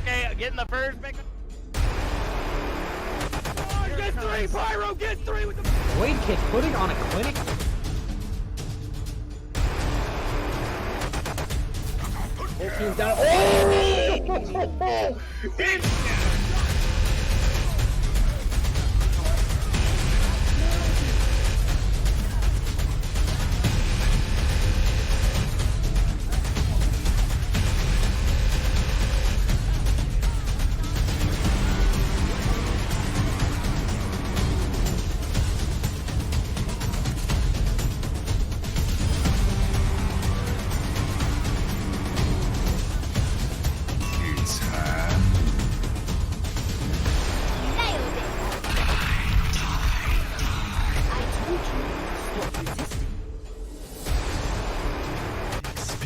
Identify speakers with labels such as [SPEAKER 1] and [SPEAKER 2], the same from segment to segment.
[SPEAKER 1] Okay, getting the first pick. Oh, get 3, Pyro, get 3 with the
[SPEAKER 2] Wade kick, putting on a clinic. Whole team's down. Oh!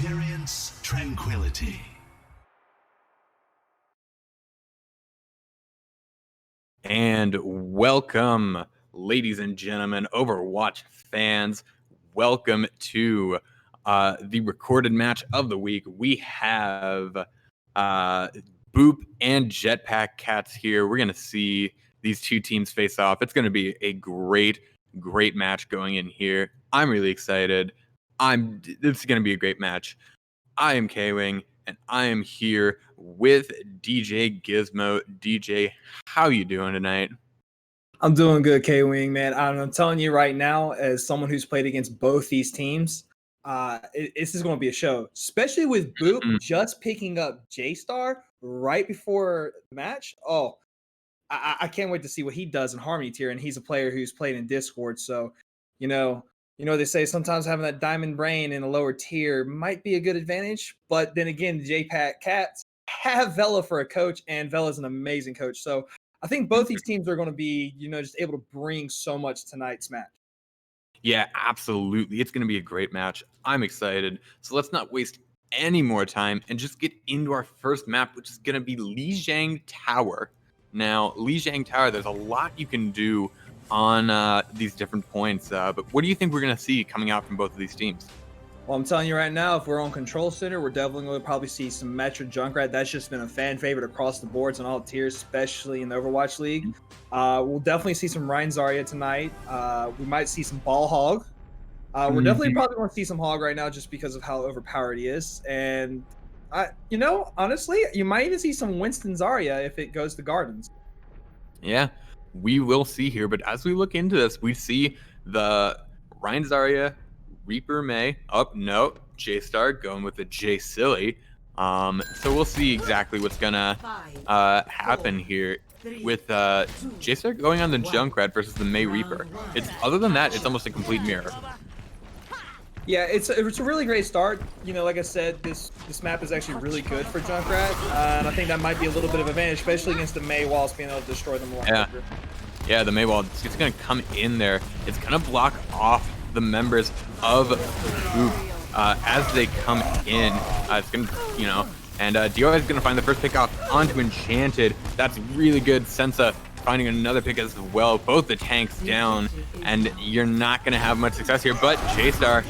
[SPEAKER 3] Experience tranquility.
[SPEAKER 4] And welcome, ladies and gentlemen, Overwatch fans. Welcome to the recorded match of the week. We have Boop and Jetpack Cats here. We're going to see these two teams face off. It's going to be a great match going in here. I'm really excited. This is going to be a great match. I am Kwing, and I am here with DJ Gizmo. DJ, how you doing tonight?
[SPEAKER 2] I'm doing good, Kwing, man. I'm telling you right now, as someone who's played against both these teams, this is going to be a show, especially with Boop just picking up J-Star right before the match. Oh, I can't wait to see what he does in Harmony tier, and he's a player who's played in Discord, so, you know, they say sometimes having that diamond brain in a lower tier might be a good advantage, but then again, the Jetpack Cats have Vela for a coach, and Vela's an amazing coach, so I think both these teams are going to be, just able to bring so much tonight's match.
[SPEAKER 4] Yeah, absolutely. It's going to be a great match. I'm excited. So let's not waste any more time and just get into our first map, which is going to be Lijiang Tower. Now, Lijiang Tower, there's a lot you can do on these different points, but what do you think we're going to see coming out from both of these teams?
[SPEAKER 2] Well, I'm telling you right now, if we're on Control Center, we're definitely going to probably see some Metro Junkrat. That's just been a fan favorite across the boards on all tiers, especially in the Overwatch League. We'll definitely see some Rein Zarya tonight. We might see some Ball Hog. We're definitely probably going to see some Hog right now just because of how overpowered he is. And, honestly, you might even see some Winston Zarya if it goes to Gardens.
[SPEAKER 4] Yeah, we will see here. But as we look into this, we see the Rein Zarya, Reaper May. Oh, no. J-Star going with the J-Silly. So we'll see exactly what's going to happen here with J-Star going on the Junkrat versus the May Reaper. Other than that, it's almost a complete mirror.
[SPEAKER 2] Yeah, it's a really great start. Like I said, this map is actually really good for Junkrat. And I think that might be a little bit of advantage, especially against the May walls being able to destroy them a lot quicker.
[SPEAKER 4] Yeah, the May wall, it's going to come in there. It's going to block off the members of Boop as they come in. It's going to, and Dio is going to find the first pick off onto Enchanted. That's really good. Sensa finding another pick as well. Both the tanks down, and you're not going to have much success here. But J-Star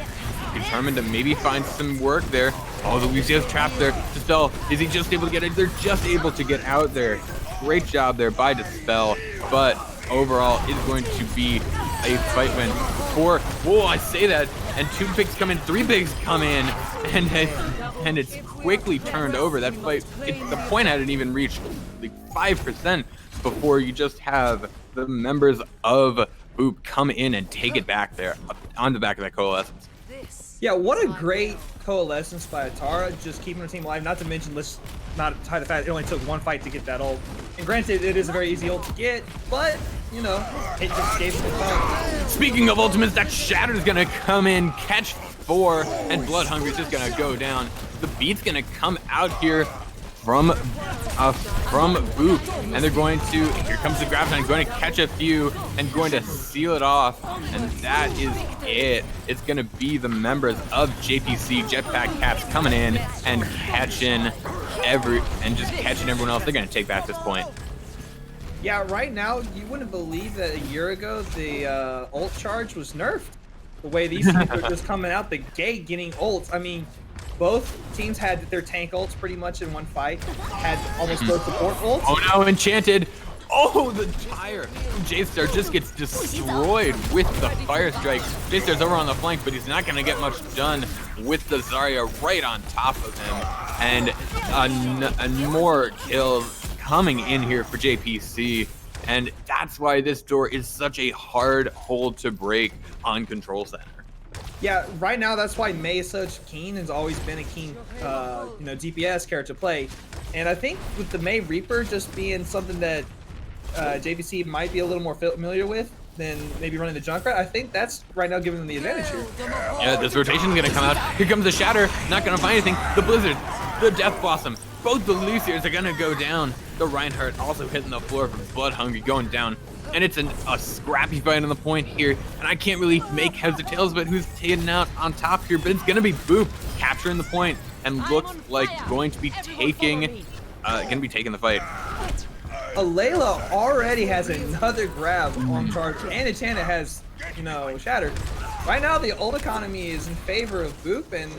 [SPEAKER 4] determined to maybe find some work there. Oh, the Lucia's trapped there. Dispel, is he just able to get it? They're just able to get out there. Great job there by Dispel, but overall it's going to be a fight win for, I say that, and 2 picks come in, 3 picks come in, and it's quickly turned over. That fight, the point hadn't even reached like 5% before you just have the members of Boop come in and take it back there on the back of that Coalescence.
[SPEAKER 2] Yeah, what a great Coalescence by Atara, just keeping her team alive. Not to mention, let's not hide the fact it only took 1 fight to get that ult. And granted, it is a very easy ult to get, but, it just gave it the time.
[SPEAKER 4] Speaking of ultimates, that Shatter's gonna come in, catch 4, and Blood Hungry's just gonna go down. The beat's gonna come out here from Boop, and they're going to, here comes the Graviton, going to catch a few and going to seal it off, and that is it. It's going to be the members of JPC, Jetpack Cats, coming in and catching everyone else. They're going to take that at this point.
[SPEAKER 2] Yeah, right now, you wouldn't believe that a year ago the ult charge was nerfed. The way these teams are just coming out the gate getting ults. I mean, both teams had their tank ults pretty much in one fight. Had almost both support ults.
[SPEAKER 4] Oh no, Enchanted. Oh, the tire from J-Star just gets destroyed with the Fire Strike. J-Star's over on the flank, but he's not going to get much done with the Zarya right on top of him. And more kills coming in here for JPC. And that's why this door is such a hard hold to break on Control Center.
[SPEAKER 2] Yeah, right now that's why Mei is such keen, has always been a keen, DPS character to play. And I think with the Mei Reaper just being something that JPC might be a little more familiar with than maybe running the Junkrat, I think that's right now giving them the advantage here.
[SPEAKER 4] Yeah, this rotation's gonna come out. Here comes the Shatter, not gonna find anything. The Blizzard, the Death Blossom, both the Luciers are gonna go down. The Reinhardt also hitting the floor for Blood Hungry, going down. And it's a scrappy fight on the point here. And I can't really make heads or tails about who's taken out on top here, but it's gonna be Boop capturing the point and looks like going to be taking the fight.
[SPEAKER 2] Layla already has another grab on charge, and Enchanted has, Shattered. Right now, the ult economy is in favor of Boop, and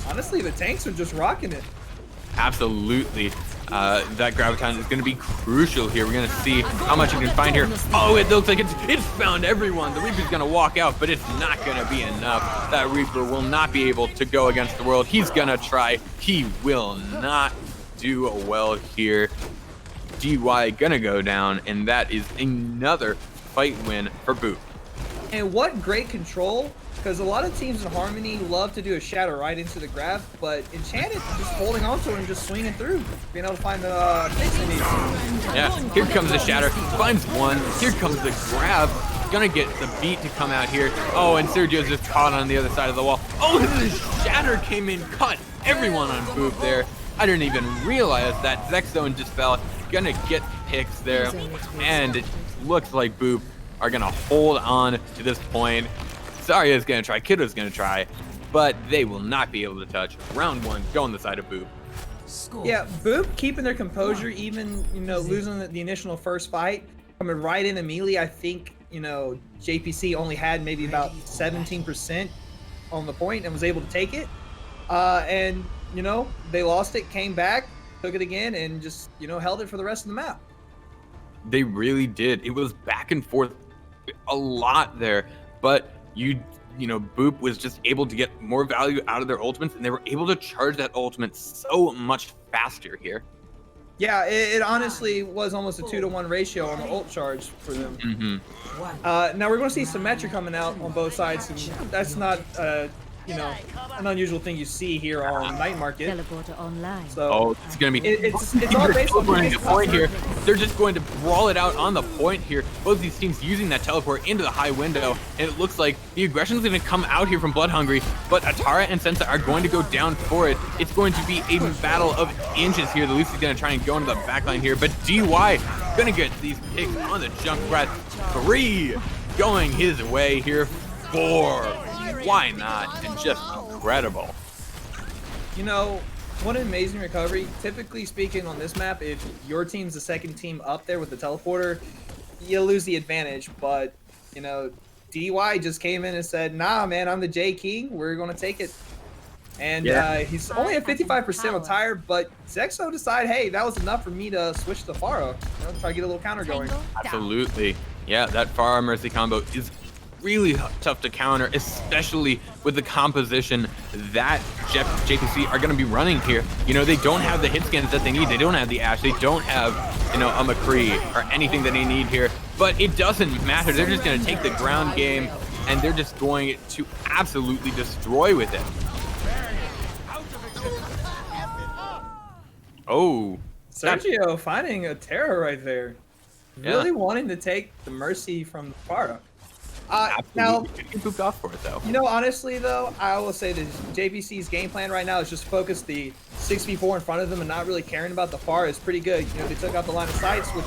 [SPEAKER 2] honestly, the tanks are just rocking it.
[SPEAKER 4] Absolutely. That Graviton is going to be crucial here. We're going to see how much you can find here. Oh, it looks like it's found everyone. The Reaper's going to walk out, but it's not going to be enough. That Reaper will not be able to go against the world. He's going to try. He will not do well here. DY gonna go down, and that is another fight win for Boop.
[SPEAKER 2] And what great control, because a lot of teams in Harmony love to do a shatter right into the grab, but Enchanted just holding on to it and just swinging through, being able to find the things they need.
[SPEAKER 4] Yeah, here comes the shatter, finds one, here comes the grab, gonna get the beat to come out here. Oh, and Sergio's just caught on the other side of the wall. Oh, the shatter came in, caught everyone on Boop there. I didn't even realize that Zexzone just fell. Gonna get picks there, and it looks like Boop are gonna hold on to this point. Zarya's gonna try, Kiddo's gonna try, but they will not be able to touch. Round one, go on the side of Boop.
[SPEAKER 2] Yeah, Boop keeping their composure, even losing the initial first fight, coming right in immediately. I think JPC only had maybe about 17% on the point and was able to take it, and they lost it, came back, took it again, and just held it for the rest of the map.
[SPEAKER 4] They really did. It was back and forth a lot there, but Boop was just able to get more value out of their ultimates, and they were able to charge that ultimate so much faster here.
[SPEAKER 2] Yeah, it honestly was almost a 2-to-1 ratio on the ult charge for them.
[SPEAKER 4] Mm-hmm.
[SPEAKER 2] Now we're going to see Symmetra coming out on both sides, and that's not an unusual thing you see here on Night Market. So
[SPEAKER 4] it's gonna be
[SPEAKER 2] it's all based on
[SPEAKER 4] the point here. They're just going to brawl it out on the point here. Both these teams using that teleport into the high window, and it looks like the aggression is going to come out here from Blood Hungry, but Atara and Sensa are going to go down for it. It's going to be a battle of inches here. The Lucy's going to try and go into the backline here, but DY gonna get these picks on the Junkrat. 3 going his way here. 4. Why not? And just incredible.
[SPEAKER 2] What an amazing recovery. Typically speaking on this map, if your team's the second team up there with the teleporter, you lose the advantage. But, DY just came in and said, nah, man, I'm the J King. We're going to take it. And he's only at 55% on tire, but Zexo decided, hey, that was enough for me to switch to Pharah. Try to get a little counter going.
[SPEAKER 4] Absolutely. Yeah, that Pharah Mercy combo is really tough to counter, especially with the composition that JPC are going to be running here. They don't have the hit scans that they need. They don't have the Ashe. They don't have, a McCree or anything that they need here. But it doesn't matter. They're just going to take the ground game, and they're just going to absolutely destroy with it. Oh.
[SPEAKER 2] Sergio finding a terror right there. Really wanting to take the Mercy from the Pharah. Now,
[SPEAKER 4] you pooped off for it though.
[SPEAKER 2] Honestly though, I will say that JPC's game plan right now is just focus the 6v4 in front of them and not really caring about the Pharah is pretty good. They took out the line of sights, which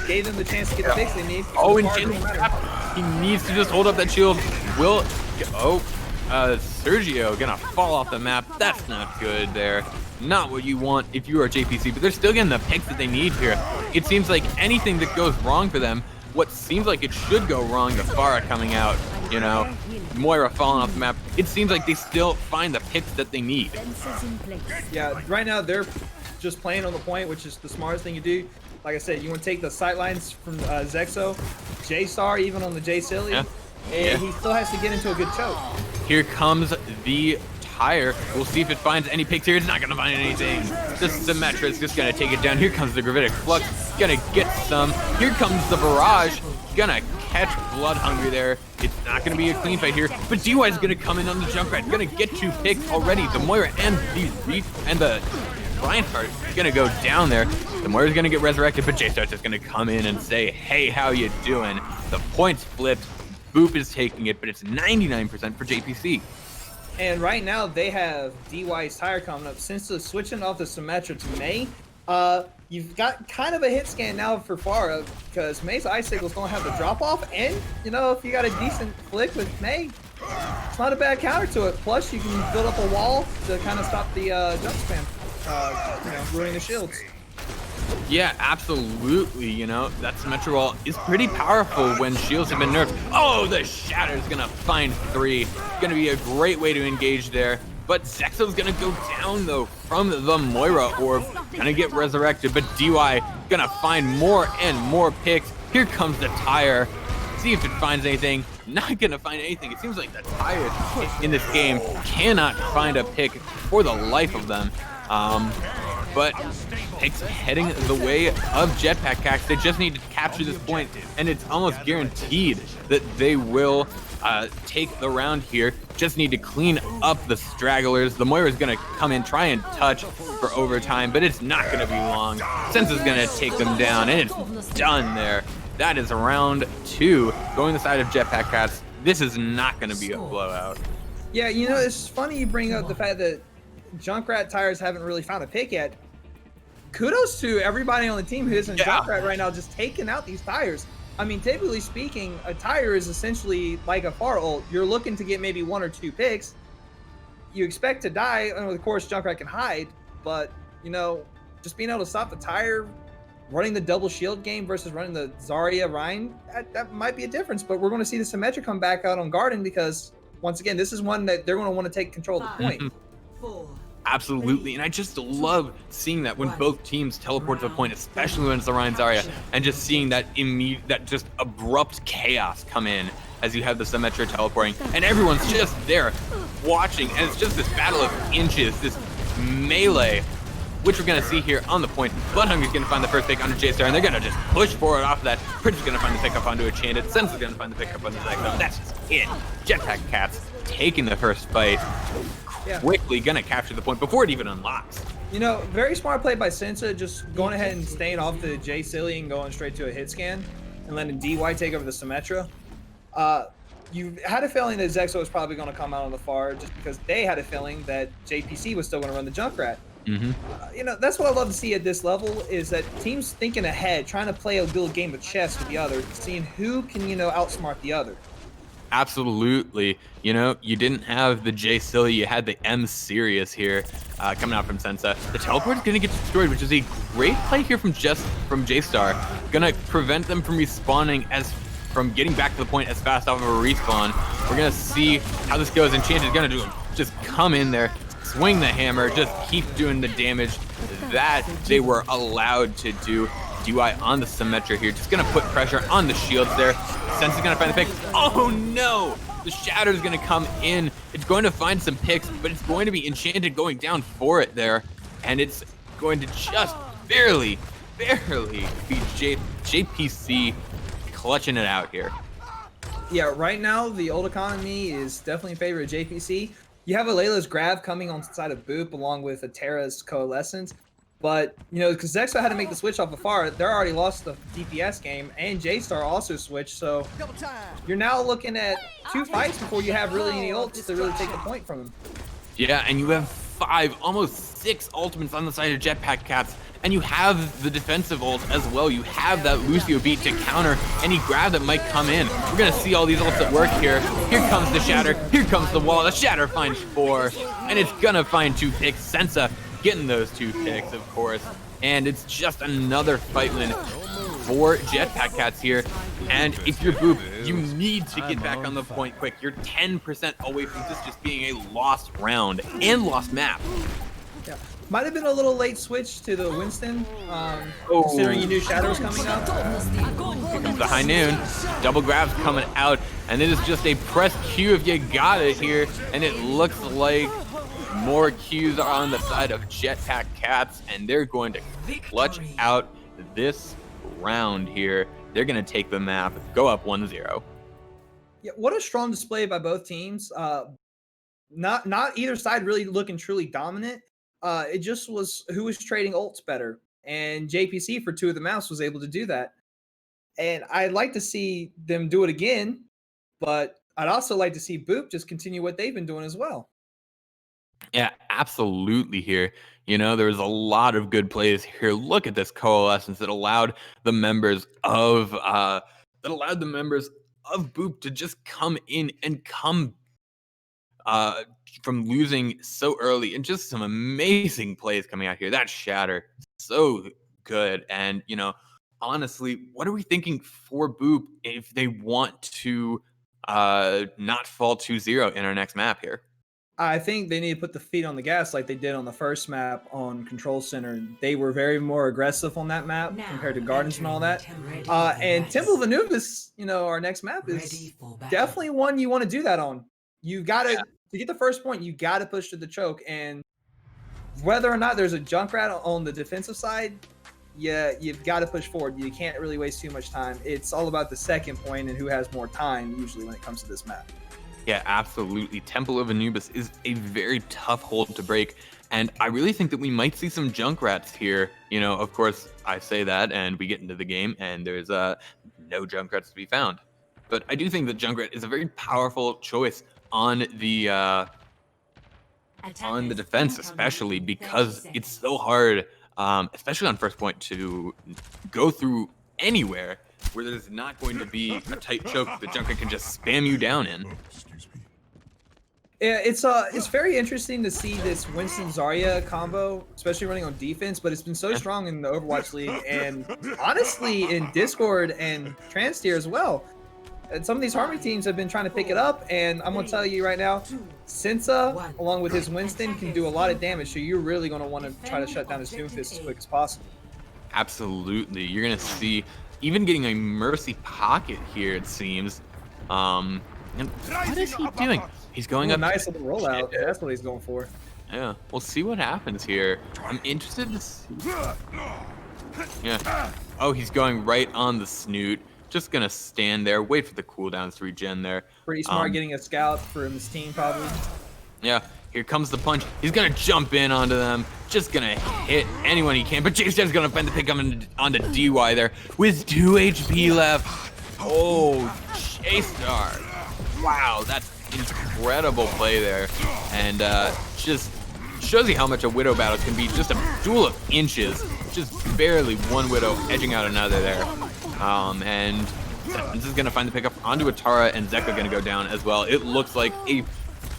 [SPEAKER 2] gave them the chance to get the picks they need.
[SPEAKER 4] Oh, and he needs to just hold up that shield. Sergio gonna fall off the map. That's not good there. Not what you want if you are JPC, but they're still getting the picks that they need here. It seems like anything that goes wrong for them, what seems like it should go wrong, the Pharah coming out, Moira falling off the map, it seems like they still find the picks that they need.
[SPEAKER 2] Yeah, right now they're just playing on the point, which is the smartest thing you do. Like I said, you want to take the sight lines from Zexo, J-Star, even on the J-Silly, and he still has to get into a good choke.
[SPEAKER 4] Here comes the tire. We'll see if it finds any picks here. It's not going to find anything. The Symmetra is just going to take it down. Here comes the Gravitic Flux. Going to get some. Here comes the Barrage. Going to catch Blood Hungry there. It's not going to be a clean fight here, but DY is going to come in on the Junkrat. Going to get 2 picks already. The Moira and the Reinhardt going to go down there. The Moira's going to get resurrected, but J-Star's just going to come in and say, hey, how you doing? The points flipped. Boop is taking it, but it's 99% for JPC.
[SPEAKER 2] And right now they have DY's tire coming up. Since the switching off the Symmetra to Mei, you've got kind of a hit scan now for Pharah because Mei's icicles don't have the drop off, and you know, if you got a decent flick with Mei, it's not a bad counter to it. Plus you can build up a wall to kind of stop the jump spam, you know, ruining the shields.
[SPEAKER 4] Yeah, absolutely. You know, that Symmetra wall is pretty powerful when shields have been nerfed. Oh, the Shatter's gonna find 3. Gonna be a great way to engage there. But Zexo's gonna go down though from the Moira orb. Gonna get resurrected, but DY gonna find more and more picks. Here comes the tire. See if it finds anything. Not gonna find anything. It seems like the tire in this game cannot find a pick for the life of them. But picks heading the way of Jetpack Cax. They just need to capture this point, and it's almost guaranteed that they will take the round here. Just need to clean up the stragglers. The Moira is going to come in, try and touch for overtime, but it's not going to be long. Sensa's going to take them down, and it's done there. That is round 2. Going the side of Jetpack Cax. This is not going to be a blowout.
[SPEAKER 2] Yeah, you know, it's funny you bring up the fact that Junkrat tires haven't really found a pick yet. Kudos to everybody on the team who isn't Junkrat right now, just taking out these tires. I mean, typically speaking, a tire is essentially like a Pharah ult. You're looking to get maybe 1 or 2 picks. You expect to die, and of course Junkrat can hide, but you know, just being able to stop the tire, running the double shield game versus running the Zarya Rein, that might be a difference. But we're going to see the Symmetra come back out on Garden because, once again, this is one that they're going to want to take control of the point.
[SPEAKER 4] Absolutely, and I just love seeing that when both teams teleport to the point, especially when it's the Rein Zarya, and just seeing that just abrupt chaos come in as you have the Symmetra teleporting, and everyone's just there watching, and it's just this battle of inches, this melee, which we're going to see here on the point. Bloodhunger's going to find the first pick onto J-Star, and they're going to just push forward off of that. Prince is going to find the pickup onto a Enchanted. Sense going to find the pickup on the Zexo. That's just it. Jetpack Cax taking the first fight. Quickly going to capture the point before it even unlocks.
[SPEAKER 2] You know, very smart play by Sensa, just going ahead and staying off the J-Silly and going straight to a hit scan and letting DY take over the Symmetra. You had a feeling that Zexo was probably going to come out on the far just because they had a feeling that JPC was still going to run the Junkrat. You know, that's what I love to see at this level, is that teams thinking ahead, trying to play a little game of chess with the other, seeing who can, you know, outsmart the other.
[SPEAKER 4] Absolutely. You know, you didn't have the J-Silly, you had the M-Serious here coming out from Sensa. The teleport is going to get destroyed, which is a great play here from J-Star. Going to prevent them from respawning from getting back to the point as fast off of a respawn. We're going to see how this goes. Enchanted is going to just come in there, swing the hammer, just keep doing the damage that they were allowed to do. DY on the Symmetra here, just gonna put pressure on the shields there. Sense is gonna find the pick. Oh no! The Shatter is gonna come in. It's going to find some picks, but it's going to be Enchanted going down for it there. And it's going to just barely be JPC clutching it out here.
[SPEAKER 2] Yeah, right now the old economy is definitely in favor of JPC. You have a Layla's Grab coming on the side of Boop along with a Terra's Coalescence. But, you know, because Zexo had to make the switch off of Pharah, they're already lost the DPS game, and J-Star also switched, so you're now looking at 2 fights before you have really any ults to really take the point from them.
[SPEAKER 4] Yeah, and you have 5, almost 6 ultimates on the side of Jetpack Cax, and you have the defensive ult as well. You have that Lucio beat to counter any grab that might come in. We're going to see all these ults at work here. Here comes the Shatter, here comes the wall. The Shatter finds 4, and it's going to find 2 picks. Sensa getting those 2 picks, of course, and it's just another fight win for Jetpack Cats here. And if you're Boop, you need to get back on the point quick. You're 10% away from this just being a lost round and lost map.
[SPEAKER 2] Yeah. Might have been a little late switch to the Winston, considering you knew Shadow was coming up.
[SPEAKER 4] Here comes the high noon. Double grabs coming out, and it is just a press Q if you got it here. And it looks like more Qs are on the side of Jetpack Cats, and they're going to clutch out this round here. They're going to take the map, go up 1-0.
[SPEAKER 2] Yeah, what a strong display by both teams. Not either side really looking truly dominant. It just was who was trading ults better, and JPC for 2 of the maps was able to do that. And I'd like to see them do it again, but I'd also like to see Boop just continue what they've been doing as well.
[SPEAKER 4] Yeah, absolutely here. You know, there was a lot of good plays here. Look at this coalescence that allowed the members of Boop to just come in and come from losing so early, and just some amazing plays coming out here. That shatter, so good. And you know, honestly, what are we thinking for Boop if they want to not fall 2-0 in our next map here?
[SPEAKER 2] I think they need to put the feet on the gas like they did on the first map on Control Center. They were very more aggressive on that map compared to Gardens and all that. And Temple of Anubis, you know, our next map is definitely one you want to do that on. You got to get the first point, you got to push to the choke. And whether or not there's a Junkrat on the defensive side, yeah, you've got to push forward. You can't really waste too much time. It's all about the second point and who has more time usually when it comes to this map.
[SPEAKER 4] Yeah, absolutely. Temple of Anubis is a very tough hold to break, and I really think that we might see some Junkrats here. You know, of course, I say that, and we get into the game, and there's no Junkrats to be found. But I do think that Junkrat is a very powerful choice on the defense, especially because it's so hard, especially on first point, to go through anywhere where there's not going to be a tight choke that Junkrat can just spam you down in.
[SPEAKER 2] Yeah, it's very interesting to see this Winston Zarya combo, especially running on defense, but it's been so strong in the Overwatch League and honestly in Discord and Trans tier as well. And some of these Harmony teams have been trying to pick it up, and I'm gonna tell you right now, Sensa, along with his Winston, can do a lot of damage, so you're really gonna want to try to shut down his Doomfist as quick as possible.
[SPEAKER 4] Absolutely. You're gonna see even getting a Mercy pocket here, it seems. And what is he doing? He's going up.
[SPEAKER 2] Nice little rollout. Yeah, that's what he's going for.
[SPEAKER 4] Yeah, we'll see what happens here. I'm interested to see. Yeah. Oh, he's going right on the snoot. Just gonna stand there, wait for the cooldowns to regen there.
[SPEAKER 2] Pretty smart getting a scout for his team, probably.
[SPEAKER 4] Yeah, here comes the punch. He's gonna jump in onto them. Just gonna hit anyone he can. But J-Star's gonna bend the pick onto DY there with 2 HP left. Oh, J-Star. Wow, that's incredible play there. And just shows you how much a Widow battle can be. Just a duel of inches. Just barely one Widow edging out another there. And this is gonna find the pickup onto Atara, and Zeka gonna go down as well. It looks like a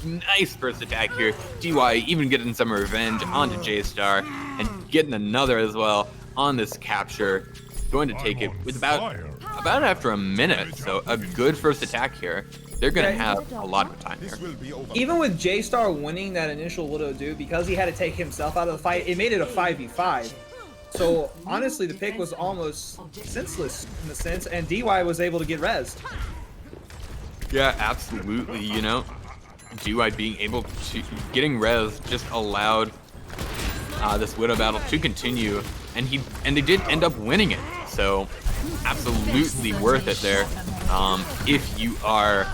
[SPEAKER 4] nice first attack here. DY even getting some revenge onto J-Star and getting another as well on this capture. Going to take it with about after a minute. So a good first attack here. They're gonna have a lot of time here.
[SPEAKER 2] Even with J-Star winning that initial Widow do, because he had to take himself out of the fight, it made it a 5v5. So honestly, the pick was almost senseless in a sense, and DY was able to get rezzed.
[SPEAKER 4] Yeah, absolutely. You know, DY being able to getting rezzed just allowed this Widow battle to continue, and they did end up winning it. So absolutely worth it there. If you are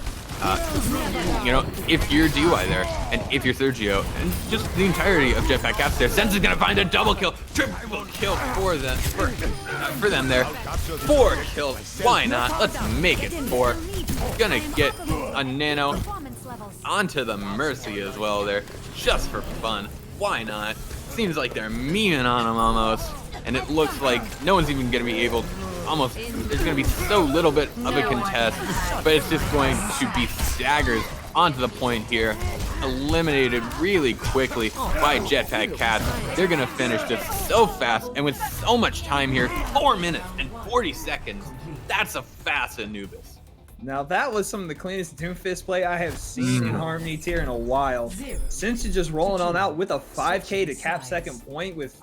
[SPEAKER 4] you know, if you're DY there, and if you're Sergio, and just the entirety of Jetpack Cats there, Sense is gonna find a double kill, triple kill for them, for them there. 4 kills, why not? Let's make it 4. Gonna get a nano onto the Mercy as well there, just for fun. Why not? Seems like they're memeing on him almost, and it looks like no one's even gonna be able. Almost, there's going to be so little bit of a contest, but it's just going to be staggers onto the point here. eliminated really quickly by Jetpack Cats. They're gonna finish this so fast and with so much time here, 4 minutes and 40 seconds. That's a fast Anubis.
[SPEAKER 2] Now that was some of the cleanest Doomfist play I have seen in Harmony tier in a while. Since you're just rolling on out with a 5K to cap second point with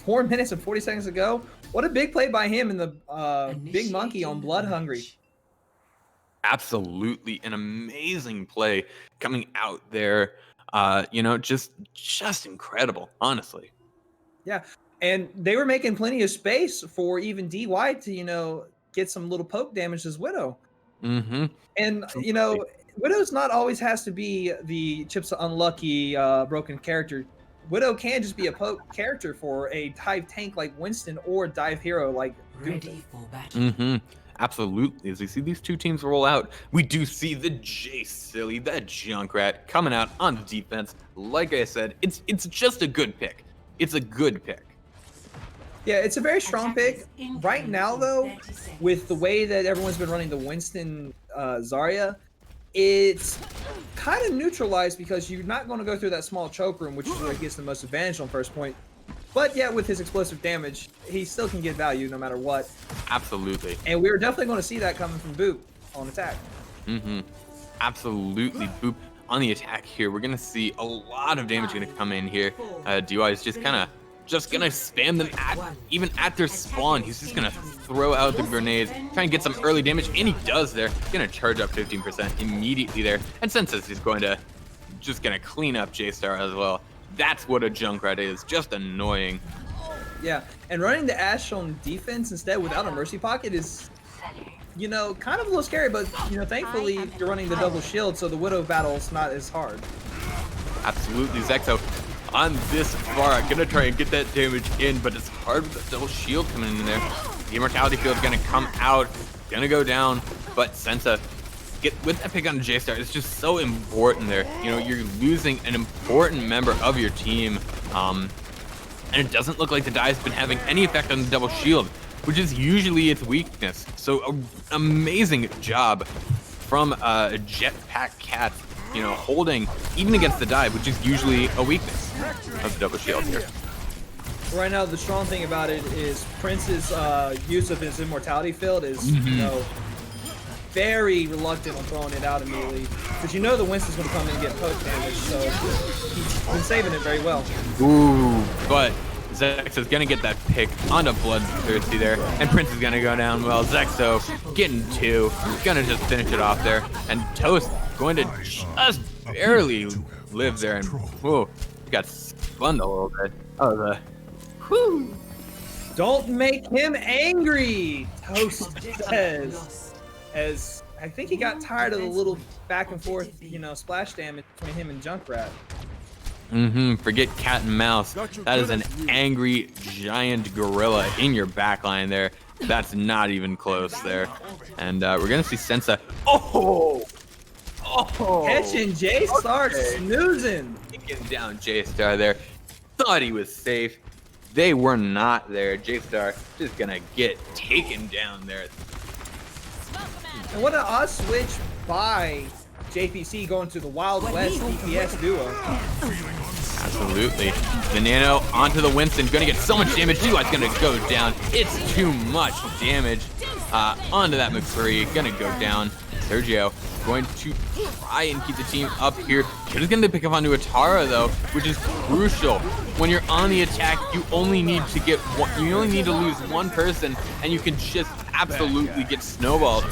[SPEAKER 2] 4 minutes and 40 seconds to go. What a big play by him and the Big Monkey on Blood Hungry.
[SPEAKER 4] Absolutely an amazing play coming out there. You know, just incredible, honestly.
[SPEAKER 2] Yeah, and they were making plenty of space for even DY to, you know, get some little poke damage as Widow. And, you know, Widow's not always has to be the Chips of Unlucky broken character. Widow can just be a poke character for a dive tank like Winston or dive hero like
[SPEAKER 5] Ready for battle.
[SPEAKER 4] Absolutely. As we see these two teams roll out, we do see the J Silly, that Junkrat, coming out on the defense. Like I said, it's just a good pick. It's a good pick.
[SPEAKER 2] Yeah, it's a very strong pick. Right now, though, with the way that everyone's been running the Winston Zarya, it's kind of neutralized because you're not going to go through that small choke room, which is where he gets the most advantage on first point. But yeah, with his explosive damage, he still can get value no matter what.
[SPEAKER 4] Absolutely.
[SPEAKER 2] And we're definitely going to see that coming from Boop on attack.
[SPEAKER 4] Absolutely. Boop on the attack here. We're going to see a lot of damage going to come in here. DY is just gonna spam them even at their spawn. He's just gonna throw out the grenades, try and get some early damage, and he does there. Gonna charge up 15% immediately there. And Senses is just gonna clean up J-Star as well. That's what a Junkrat is, just annoying.
[SPEAKER 2] Yeah, and running the Ashe on defense instead without a Mercy Pocket is, you know, kind of a little scary, but, you know, thankfully you're running the double shield, so the Widow battle's not as hard.
[SPEAKER 4] Absolutely, Zexo on this far, gonna try and get that damage in, but it's hard with the double shield coming in there. The Immortality Field's gonna come out, gonna go down, but Sensa get with that pick on J-Star. It's just so important there. You know, you're losing an important member of your team, and it doesn't look like the die's been having any effect on the double shield, which is usually its weakness. So an amazing job from Jetpack Cat, you know, holding even against the dive, which is usually a weakness of the double shield here.
[SPEAKER 2] Right now, the strong thing about it is Prince's use of his Immortality Field is, you know, very reluctant on throwing it out immediately, because you know the Winston's going to come in and get poke damage, so he's been saving it very well.
[SPEAKER 4] Ooh, but Zexo's gonna get that pick onto Bloodthirsty there, and Prince is gonna go down well. Zexo getting two, gonna just finish it off there, and Toast going to just barely live there, and whoa, he got spun a little bit. Oh, whew.
[SPEAKER 2] Don't make him angry, Toast says, as I think he got tired of the little back and forth, you know, splash damage between him and Junkrat.
[SPEAKER 4] Forget cat and mouse. That is an angry giant gorilla in your backline there. That's not even close there. And we're gonna see Sensa. Oh!
[SPEAKER 2] Catching J-Star snoozing.
[SPEAKER 4] Taking down J-Star there. Thought he was safe. They were not there. J-Star just gonna get taken down there.
[SPEAKER 2] And what an odd switch by JPC going to the Wild West DPS duo.
[SPEAKER 4] Absolutely. The Nano onto the Winston. Gonna get so much damage. DY's gonna go down. It's too much damage. Onto that McCree. Gonna go down. Sergio going to try and keep the team up here. He's gonna pick up onto Atara though, which is crucial. When you're on the attack, you only need to get one, you only need to lose one person, and you can just absolutely get snowballed.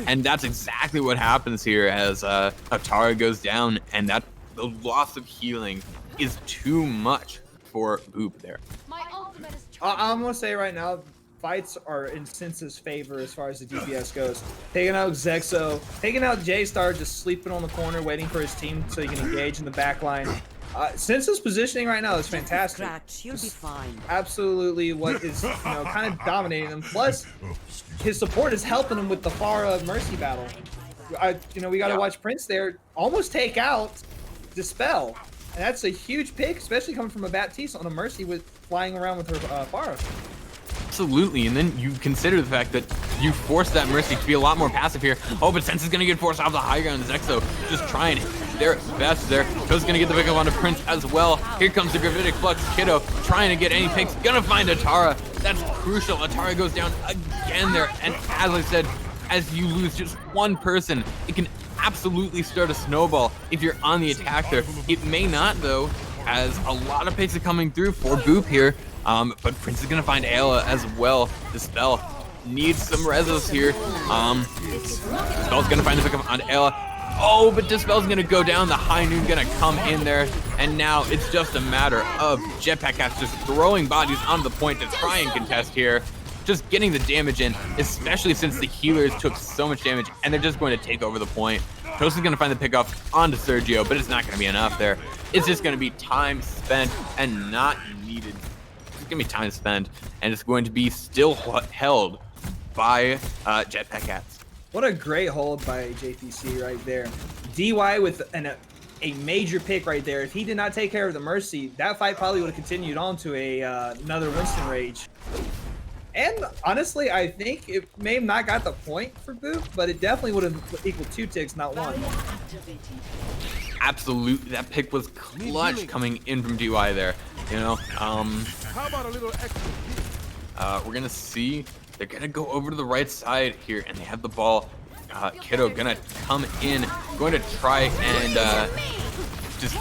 [SPEAKER 4] And that's exactly what happens here as Atara goes down, and that the loss of healing is too much for Boop there.
[SPEAKER 2] I'm gonna say right now, fights are in Sensa's favor as far as the DPS goes. Taking out Zexo, taking out J-Star, just sleeping on the corner, waiting for his team so he can engage in the back line. Sensa's positioning right now is fantastic.
[SPEAKER 5] You'll be fine.
[SPEAKER 2] Absolutely what is, you know, kind of dominating them. Plus, his support is helping him with the Pharah Mercy battle. You know, we got to watch Prince there almost take out Dispel. And that's a huge pick, especially coming from a Baptiste on a Mercy with flying around with her Pharah.
[SPEAKER 4] Absolutely, and then you consider the fact that you force that Mercy to be a lot more passive here. Oh, but Sense is going to get forced off the high ground. Zexo just trying their best there. Kiddo's gonna get the pick up onto Prince as well. Here comes the Gravitic Flux. Kiddo trying to get any picks, gonna find Atara. That's crucial. Atara goes down again there, and as I said, as you lose just one person, it can absolutely start a snowball if you're on the attack there. It may not though, as a lot of picks are coming through for Boop here. But Prince is gonna find Ayla as well. Dispel needs some resos here. Dispel's gonna find the pickup on Ayla. Oh, but Dispel's gonna go down. The High Noon gonna come in there, and now it's just a matter of Jetpack Cats just throwing bodies onto the point to try and contest here. Just getting the damage in, especially since the healers took so much damage, and they're just going to take over the point. Toast is going to find the pickoff onto Sergio, but it's not going to be enough there. It's just going to be time spent and not needed. It's going to be time spent, and it's going to be still held by Jetpack Cats.
[SPEAKER 2] What a great hold by JPC right there. DY with a major pick right there. If he did not take care of the Mercy, that fight probably would have continued on to another Winston Rage. And honestly, I think it may have not got the point for Boop, but it definitely would have equaled 2 ticks, not 1.
[SPEAKER 4] Absolutely, that pick was clutch coming in from DY there. You know,
[SPEAKER 1] How about a little extra?
[SPEAKER 4] we're gonna see they're gonna go over to the right side here, and they have the ball. Kiddo gonna come in, going to try and just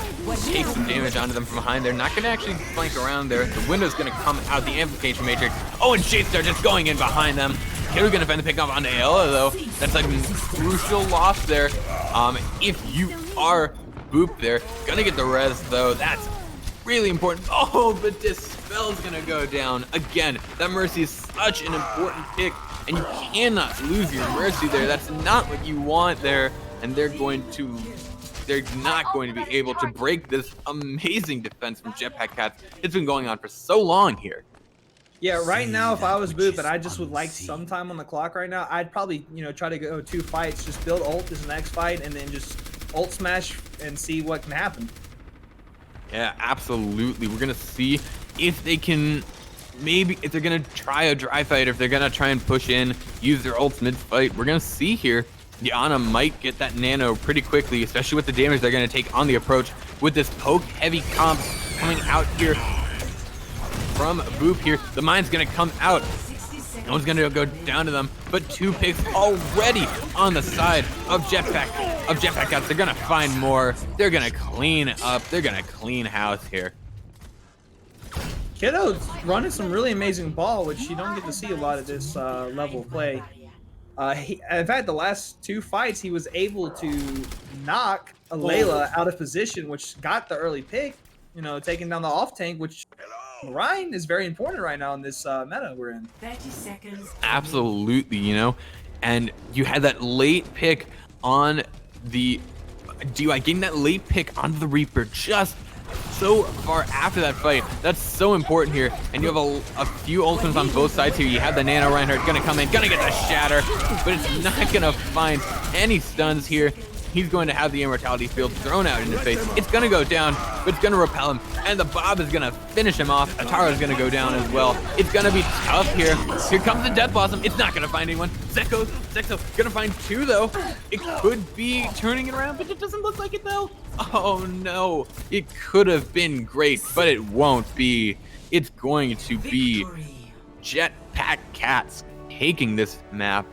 [SPEAKER 4] take some damage onto them from behind. They're not gonna actually flank around there. The window's gonna come out, the amplification matrix. Oh, and Shadestar just going in behind them. Kiddo's gonna find the pick up onto Ayla though. That's like a crucial loss there. If you are Boop there, gonna get the res though. That's really important. Oh, but Dispel's gonna go down again. That Mercy is such an important pick, and you cannot lose your Mercy there. That's not what you want there, and they're not going to be able to break this amazing defense from Jetpack Cats. It's been going on for so long here.
[SPEAKER 2] Yeah, right now, if I was Boop and I just would like some time on the clock right now, I'd probably, try to go 2 fights, just build ult as the next fight, and then just ult smash and see what can happen.
[SPEAKER 4] Yeah, absolutely. We're going to see if they can, maybe if they're going to try a dry fight, or if they're going to try and push in, use their ults mid-fight. We're going to see here. The Ana might get that nano pretty quickly, especially with the damage they're going to take on the approach with this poke-heavy comp coming out here from Boop here. The mine's going to come out. No one's going to go down to them, but 2 picks already on the side of Jetpack Cats. They're going to find more. They're going to clean up. They're going to clean house here.
[SPEAKER 2] Kiddo's running some really amazing ball, which you don't get to see a lot of this level of play. In fact, the last 2 fights, he was able to knock Layla out of position, which got the early pick, taking down the off tank, which Ryan is very important right now in this meta we're in.
[SPEAKER 5] 30 seconds.
[SPEAKER 4] Absolutely, and you had that late pick on the DY, getting that late pick onto the Reaper just so far after that fight. That's so important here, and you have a few ultimates on both sides here. You have the Nano Reinhardt gonna come in, gonna get the Shatter, but it's not gonna find any stuns here. He's going to have the Immortality Field thrown out in his face. It's gonna go down, but it's gonna repel him, and the Bob is gonna finish him off. Atara's gonna go down as well. It's gonna be tough here. Here comes the Death Blossom. It's not gonna find anyone. Zexo gonna find 2 though. It could be turning it around, but it doesn't look like it though. Oh no, it could have been great, but it won't be. It's going to be Jetpack Cats taking this map,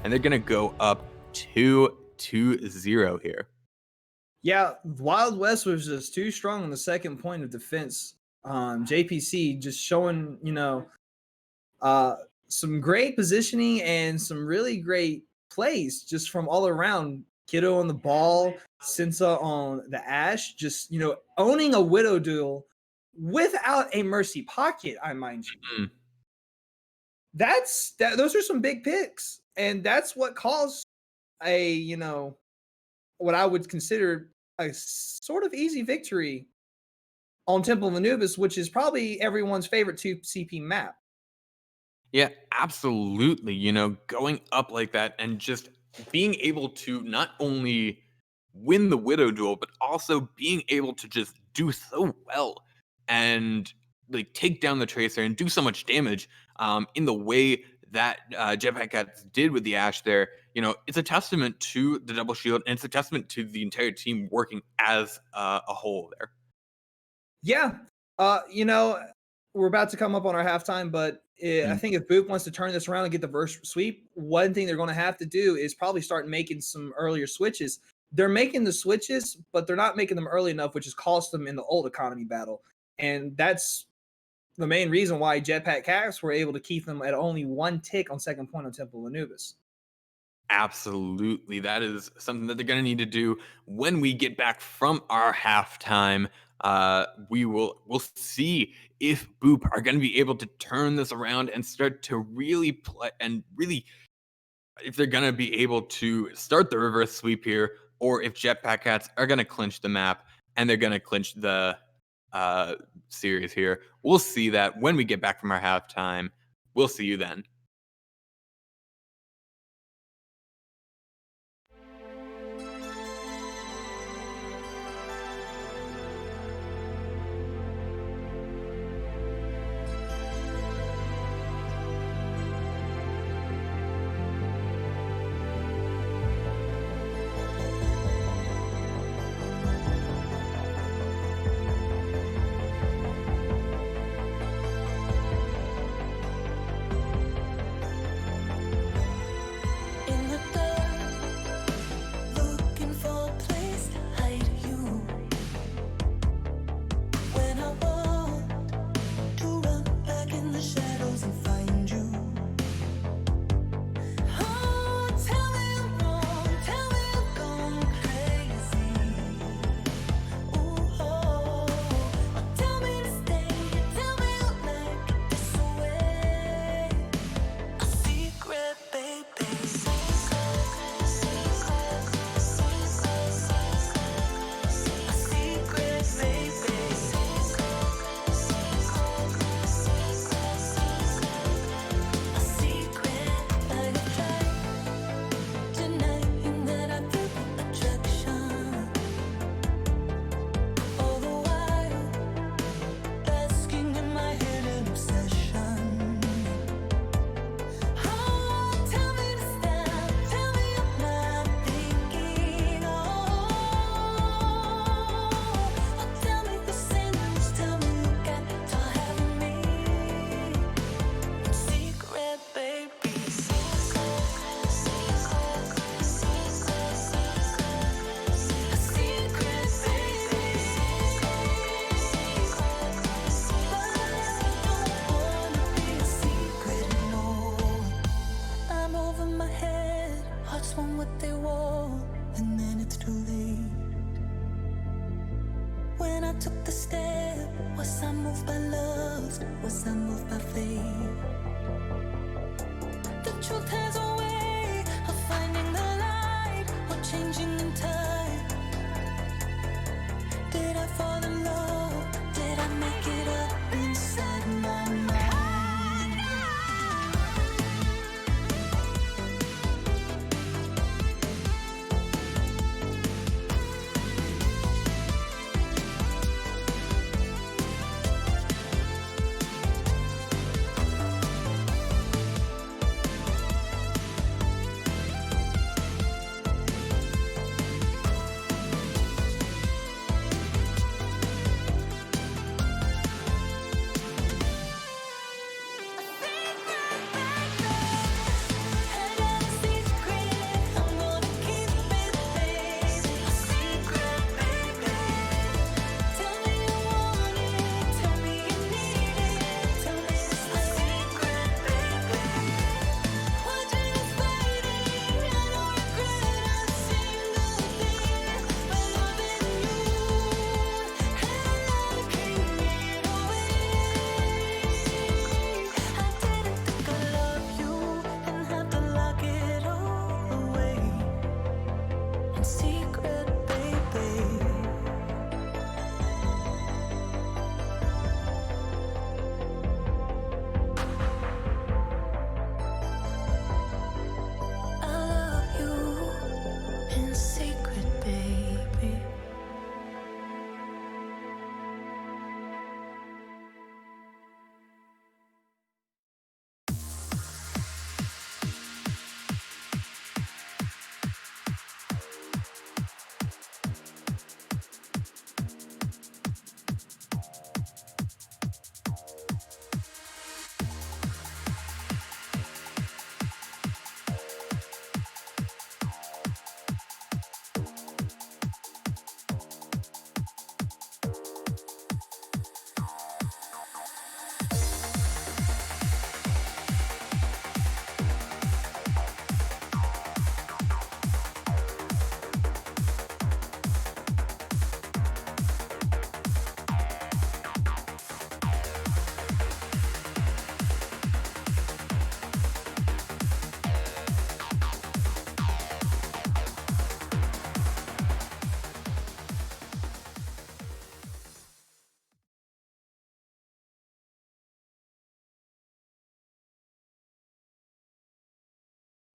[SPEAKER 4] and they're gonna go up 2-0 here.
[SPEAKER 2] Yeah, Wild West was just too strong on the second point of defense. JPC just showing, some great positioning and some really great plays just from all around. Kiddo on the ball, Sensa on the Ashe, just, owning a Widow duel without a Mercy pocket, I mind you. Those are some big picks, and that's what caused a, what I would consider a sort of easy victory on Temple of Anubis, which is probably everyone's favorite 2 CP map.
[SPEAKER 4] Yeah, absolutely. Going up like that and just being able to not only win the Widow duel, but also being able to just do so well and like take down the Tracer and do so much damage in the way that Jetpack Cats did with the Ashe there. you know, it's a testament to the double shield, and it's a testament to the entire team working as a whole there.
[SPEAKER 2] Yeah. You know, we're about to come up on our halftime, but I think if Boop wants to turn this around and get the verse sweep, one thing they're going to have to do is probably start making some earlier switches. They're making the switches, but they're not making them early enough, which has cost them in the old economy battle. And that's the main reason why Jetpack Cats were able to keep them at only 1 tick on second point on Temple of Anubis.
[SPEAKER 4] Absolutely. That is something that they're going to need to do when we get back from our halftime. We'll see if Boop are going to be able to turn this around and start to really play, and really if they're going to be able to start the reverse sweep here, or if Jetpack Cats are going to clinch the map and they're going to clinch the series here. We'll see that when we get back from our halftime. We'll see you then.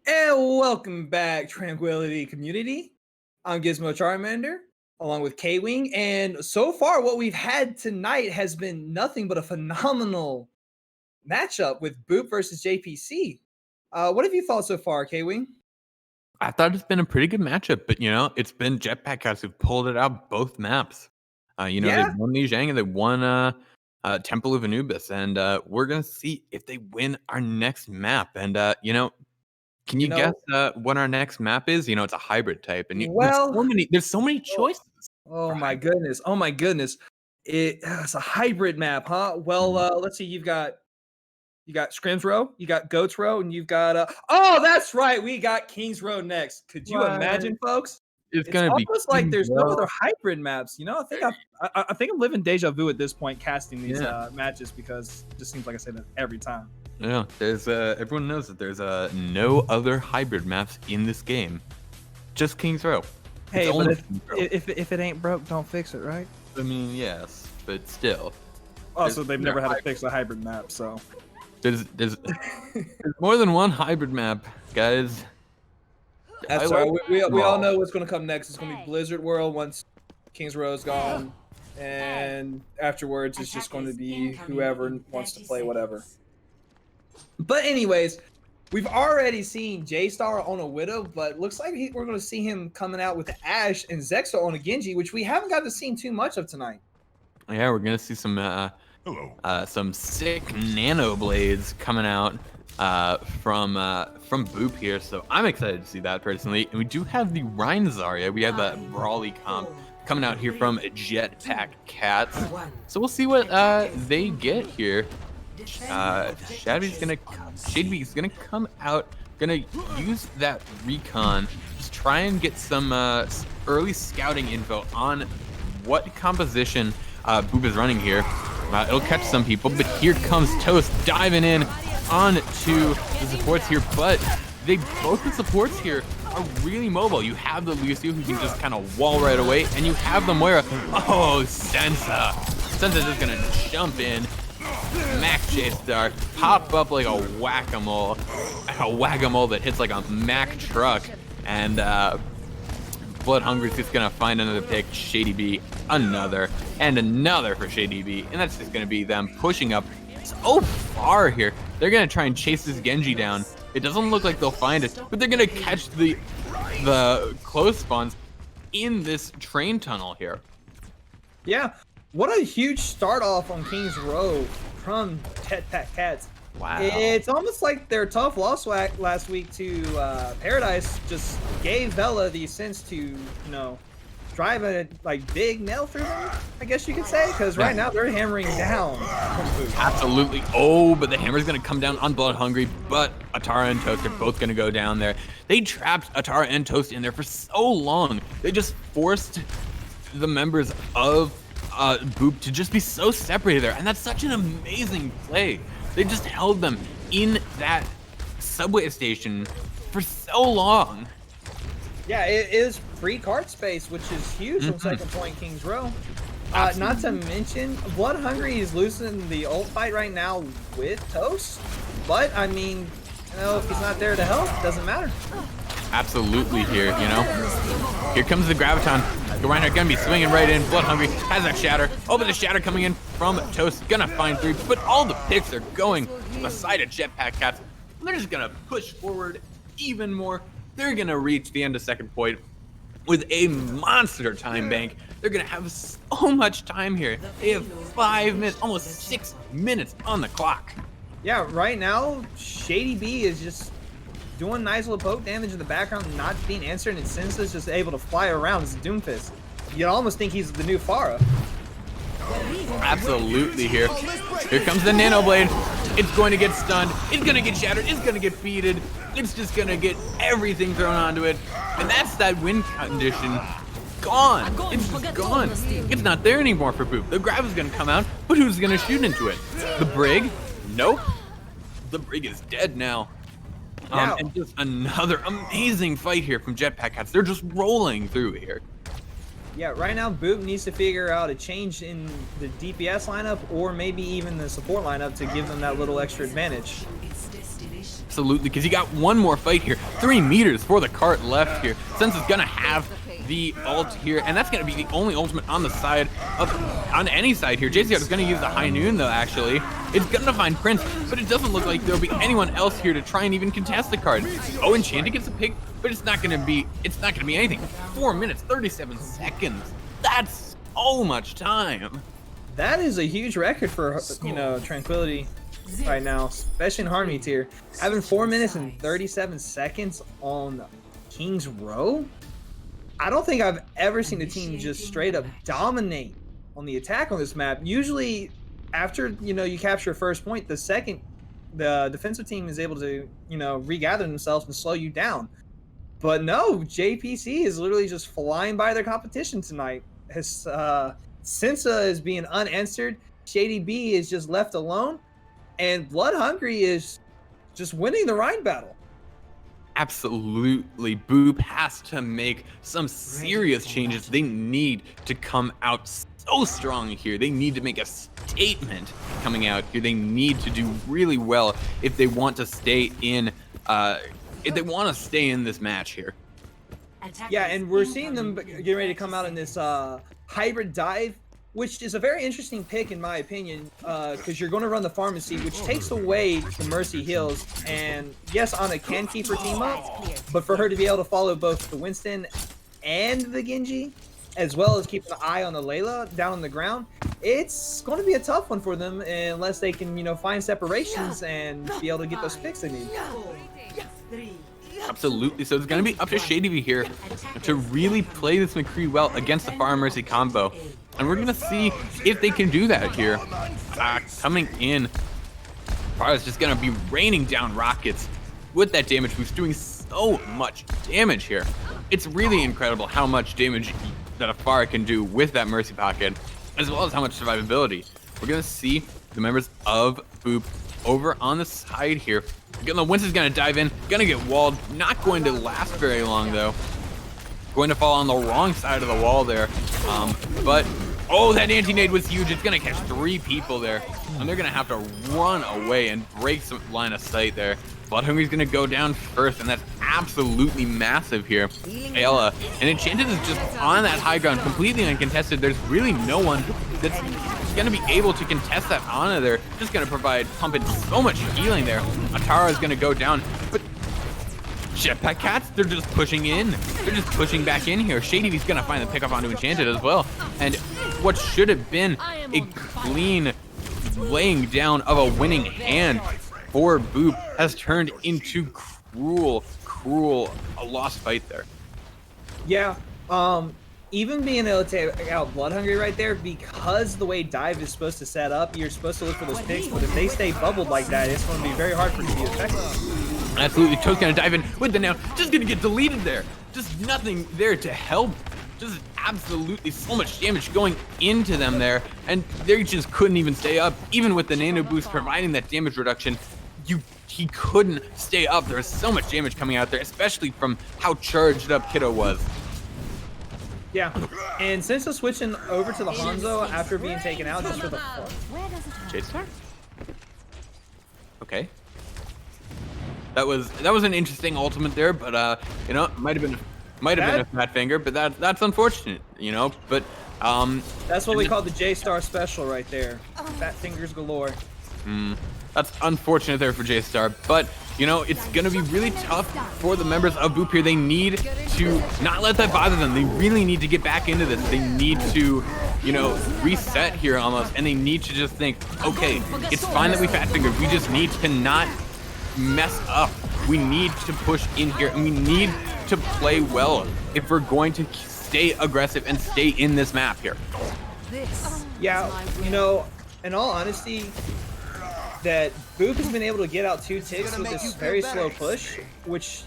[SPEAKER 2] And welcome back, Tranquility community. I'm GizmoCharmander, along with Kwing, and so far what we've had tonight has been nothing but a phenomenal matchup with Boop versus JPC. What have you thought so far, Kwing?
[SPEAKER 4] I thought it's been a pretty good matchup, but it's been Jetpack cats who've pulled it out both maps. They won Lijiang and they won Temple of Anubis, and we're gonna see if they win our next map. And can you guess what our next map is? It's a hybrid type, and there's so many choices.
[SPEAKER 2] Oh my goodness! Oh my goodness! It's a hybrid map, huh? Well, let's see. You got Scrim's Row, you got Goats Row, and you've got oh, that's right. We got King's Row next. Could you imagine, folks?
[SPEAKER 4] It's gonna be
[SPEAKER 2] almost like there's no other hybrid maps. I think I'm living deja vu at this point, casting these matches, because it just seems like I say that every time.
[SPEAKER 4] Yeah, there's everyone knows that there's no other hybrid maps in this game, just King's Row.
[SPEAKER 2] Hey, but if it ain't broke, don't fix it, right?
[SPEAKER 4] I mean, yes, but still.
[SPEAKER 2] Also, they've never had to fix a hybrid map, so
[SPEAKER 4] there's more than one hybrid map, guys.
[SPEAKER 2] That's right. We all know what's going to come next. It's going to be Blizzard World once King's Row is gone, and afterwards it's just going to be whoever wants to play whatever. But anyways, we've already seen J-Star on a Widow, but looks like we're going to see him coming out with Ashe and Zexo on a Genji, which we haven't got to see too much of tonight.
[SPEAKER 4] Yeah, we're going to see some sick nano blades coming out from Boop here, so I'm excited to see that personally. And we do have the Rhine Zarya. We have the Brawly comp coming out here from Jetpack Cats. So we'll see what they get here. Shady's gonna come out, gonna use that recon, just try and get some early scouting info on what composition Boop is running here. It'll catch some people, but here comes Toast diving in onto the supports here, but both the supports here are really mobile. You have the Lucio who can just kind of wall right away, and you have the Moira. Oh, Sensa. Sensa's just gonna jump in, smack J-Star, pop up like a whack-a-mole that hits like a Mack truck, and Blood Hungry's just gonna find another pick. Shady B, another, and another for Shady B, and that's just gonna be them pushing up so far here. They're gonna try and chase this Genji down. It doesn't look like they'll find it, but they're gonna catch the close spawns in this train tunnel here.
[SPEAKER 2] Yeah, what a huge start off on King's Row from Jetpack Cats.
[SPEAKER 4] Wow.
[SPEAKER 2] It's almost like their tough loss last week to Paradise just gave Vela the sense to, drive a big nail through them, I guess you could say, because right now they're hammering down.
[SPEAKER 4] Absolutely. Oh, but the hammer's gonna come down on Blood Hungry, but Atara and Toast are both gonna go down there. They trapped Atara and Toast in there for so long. They just forced the members of Boop to just be so separated there, and that's such an amazing play. They just held them in that subway station for so long.
[SPEAKER 2] Yeah, it is free card space, which is huge on second point King's Row. Not to mention, Blood Hungry is losing the ult fight right now with Toast, but I mean, if he's not there to help, it doesn't matter.
[SPEAKER 4] Absolutely here, Here comes the Graviton. The Reinhardt gonna be swinging right in. Blood Hungry has that shatter. Oh, but the shatter coming in from Toast. Gonna find 3, but all the picks are going aside of Jetpack Cats. They're just gonna push forward even more. They're gonna reach the end of second point with a monster time bank. They're gonna have so much time here. They have 5 minutes, almost 6 minutes on the clock.
[SPEAKER 2] Yeah, right now, Shady B is just doing nice little poke damage in the background, not being answered, and Sensa's just able to fly around as a Doomfist. You'd almost think he's the new Pharah.
[SPEAKER 4] Absolutely here. Here comes the Nano Blade. It's going to get stunned. It's going to get shattered. It's going to get beated. It's just going to get everything thrown onto it. And that's that win condition gone. It's just gone. It's not there anymore for Boop. The grab is going to come out, but who's going to shoot into it? The Brig? Nope. The Brig is dead now. And just another amazing fight here from Jetpack Cats. They're just rolling through here.
[SPEAKER 2] Yeah, right now Boop needs to figure out a change in the DPS lineup, or maybe even the support lineup, to give them that little extra advantage.
[SPEAKER 4] Absolutely, because you got one more fight here. 3 meters for the cart left here. Sense is gonna have the ult here, and that's gonna be the only ultimate on the side of on any side here. JCR is gonna use the high noon though. Actually, it's gonna find Prince, but it doesn't look like there'll be anyone else here to try and even contest the card. Oh, Enchanted gets a pick, but it's not gonna be anything. 4 minutes 37 seconds. That's so much time.
[SPEAKER 2] That is a huge record for, you know, Tranquility right now, especially in Harmony tier. Having 4 minutes and 37 seconds on King's Row? I don't think I've ever seen a team just straight up dominate on the attack on this map. Usually, after, you know, you capture a first point, the defensive team is able to, you know, regather themselves and slow you down. But no, JPC is literally just flying by their competition tonight. His Sensa is being unanswered. Shady B is just left alone, and Blood Hungry is just winning the Rhine battle.
[SPEAKER 4] Absolutely, Boop has to make some serious changes. They need to come out so strong here. They need to make a statement coming out here. They need to do really well if they want to stay in. If they want to stay in this match here.
[SPEAKER 2] Yeah, and we're seeing them getting ready to come out in this hybrid dive, which is a very interesting pick in my opinion, because you're going to run the pharmacy, which takes away the Mercy heals. And yes, Ana can keep her team up, but for her to be able to follow both the Winston and the Genji, as well as keep an eye on the Layla down on the ground, it's going to be a tough one for them unless they can, you know, find separations and be able to get those picks they need.
[SPEAKER 4] Absolutely, so it's going to be up to Shady V here to really play this McCree well against the Pharah Mercy combo. And we're going to see if they can do that here. Coming in, Pharah's just going to be raining down rockets with that damage boost, doing so much damage here. It's really incredible how much damage that a Pharah can do with that Mercy Pocket, as well as how much survivability. We're going to see the members of Boop over on the side here. The Winston's gonna dive in, gonna get walled. Not going to last very long though. Going to fall on the wrong side of the wall there. But oh, that anti-nade was huge. It's gonna catch 3 people there, and they're gonna have to run away and break some line of sight there. Blood Hungry's gonna go down first, and that's absolutely massive here. Ayla and Enchanted is just on that high ground, completely uncontested. There's really no one that's gonna be able to contest that Ana there. Just gonna provide pumping so much healing there. Atara is gonna go down, but Jetpack Cats, they're just pushing in. They're just pushing back in here. Shady V's gonna find the pickup onto Enchanted as well. And what should have been a clean laying down of a winning hand for Boop has turned into a lost fight there.
[SPEAKER 2] Yeah, even being able to take out Blood Hungry right there, because the way dive is supposed to set up, you're supposed to look for those picks, but if they stay bubbled like that, it's going to be very hard for it to be effective.
[SPEAKER 4] Absolutely, Toad's gonna dive in with the nail, just gonna get deleted there. Just nothing there to help. Just absolutely so much damage going into them there, and they just couldn't even stay up. Even with the nano boost providing that damage reduction, he couldn't stay up. There was so much damage coming out there, especially from how charged up Kiddo was.
[SPEAKER 2] Yeah, and since the switching over to the Hanzo after being taken out just for the fun.
[SPEAKER 4] J-Star? Okay. That was an interesting ultimate there, but you know, might have been a fat finger, but that's unfortunate, you know. But
[SPEAKER 2] that's what we call the J-Star special right there. Fat fingers galore.
[SPEAKER 4] That's unfortunate there for J-Star, but you know, it's gonna be really tough for the members of Boop here. They need to not let that bother them. They really need to get back into this. They need to, you know, reset here almost, and they need to just think, okay, it's fine that we fat fingered. We just need to not mess up. We need to push in here, and we need to play well if we're going to stay aggressive and stay in this map here.
[SPEAKER 2] Yeah, you know, in all honesty, that Boop has been able to get out 2 ticks with this very slow push, which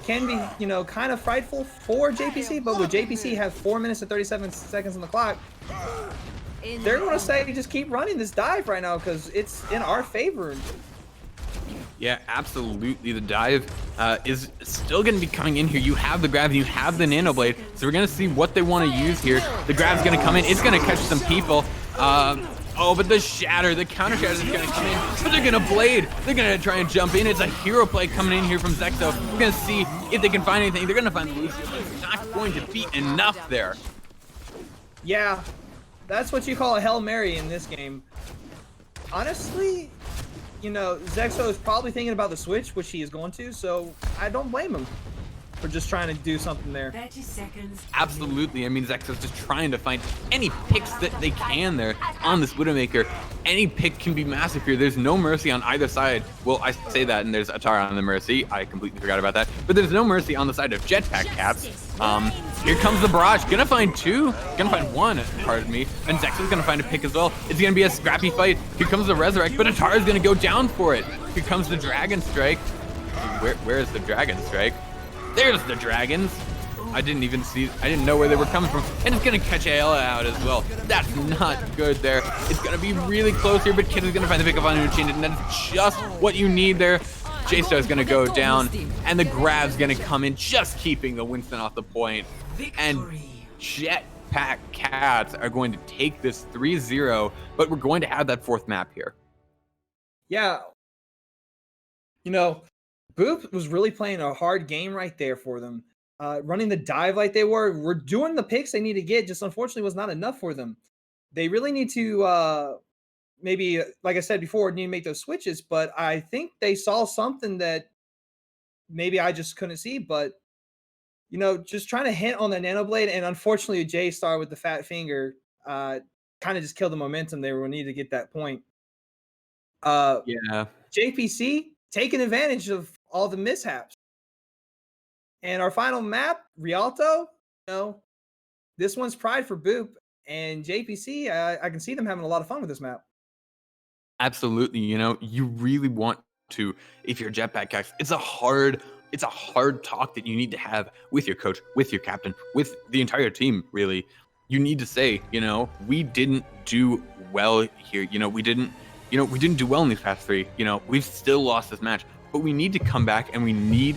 [SPEAKER 2] can be, you know, kind of frightful for JPC, but with JPC have 4 minutes and 37 seconds on the clock, they're going to say just keep running this dive right now because it's in our favor.
[SPEAKER 4] Yeah, absolutely. The dive is still going to be coming in here. You have the grab, you have the nano blade, so we're going to see what they want to use here. The grab's going to come in. It's going to catch some people. Oh, but the shatter, the counter shatter is gonna come in, but they're gonna blade. They're gonna try and jump in. It's a hero play coming in here from Zexo. We're gonna see if they can find anything. They're gonna find the Lucio, but it's not going to be enough there.
[SPEAKER 2] Yeah, that's what you call a Hail Mary in this game. Honestly, you know, Zexo is probably thinking about the switch, which he is going to, so I don't blame him for just trying to do something there.
[SPEAKER 5] 30 seconds.
[SPEAKER 4] Absolutely. I mean, Zexo's just trying to find any picks that they can there on this Widowmaker. Any pick can be massive here. There's no mercy on either side. Well, I say that, and there's Atara on the mercy. I completely forgot about that. But there's no mercy on the side of Jetpack Cats. Here comes the barrage. Gonna find two. Gonna find one, pardon me. And Zexo's gonna find a pick as well. It's gonna be a scrappy fight. Here comes the Resurrect, but Atara's gonna go down for it. Here comes the Dragon Strike. Where is the Dragon Strike? There's the dragons. I didn't know where they were coming from. And it's gonna catch Ayla out as well. That's not good there. It's gonna be really close here, but Kid is gonna find the pick up on Unchin, and that's just what you need there. J-Star is gonna go down, and the grab's gonna come in, just keeping the Winston off the point. And Jetpack Cats are going to take this 3-0, but we're going to have that fourth map here.
[SPEAKER 2] Yeah. You know, Boop was really playing a hard game right there for them. Running the dive like they were doing the picks they need to get, just unfortunately was not enough for them. They really need to maybe, like I said before, need to make those switches, but I think they saw something that maybe I just couldn't see, but you know, just trying to hint on the Nano Blade, and unfortunately J-Star with the fat finger kind of just killed the momentum they were needed to get that point.
[SPEAKER 4] Yeah.
[SPEAKER 2] JPC taking advantage of all the mishaps. And our final map, Rialto, you know, this one's pride for Boop, and JPC, I can see them having a lot of fun with this map.
[SPEAKER 4] Absolutely. You know, you really want to, if you're Jetpack Cats, it's a hard talk that you need to have with your coach, with your captain, with the entire team, really. You need to say, you know, we didn't do well here. You know, we didn't do well in these past three. You know, we've still lost this match, but we need to come back, and we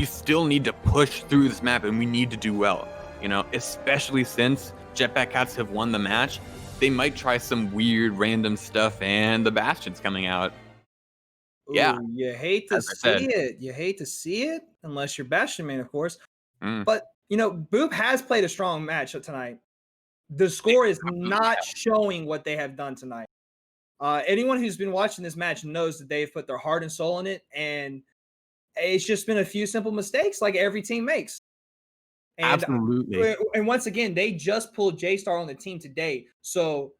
[SPEAKER 4] still need to push through this map, and we need to do well, you know, especially since Jetpack Cats have won the match. They might try some weird random stuff, and the Bastion's coming out.
[SPEAKER 2] Ooh,
[SPEAKER 4] Yeah.
[SPEAKER 2] You hate to see it. You hate to see it, unless you're Bastion main, of course. But, you know, Boop has played a strong match tonight. The score is not showing what they have done tonight. Anyone who's been watching this match knows that they've put their heart and soul in it, and it's just been a few simple mistakes like every team makes. And,
[SPEAKER 4] Absolutely.
[SPEAKER 2] And once again, they just pulled J-Star on the team today. So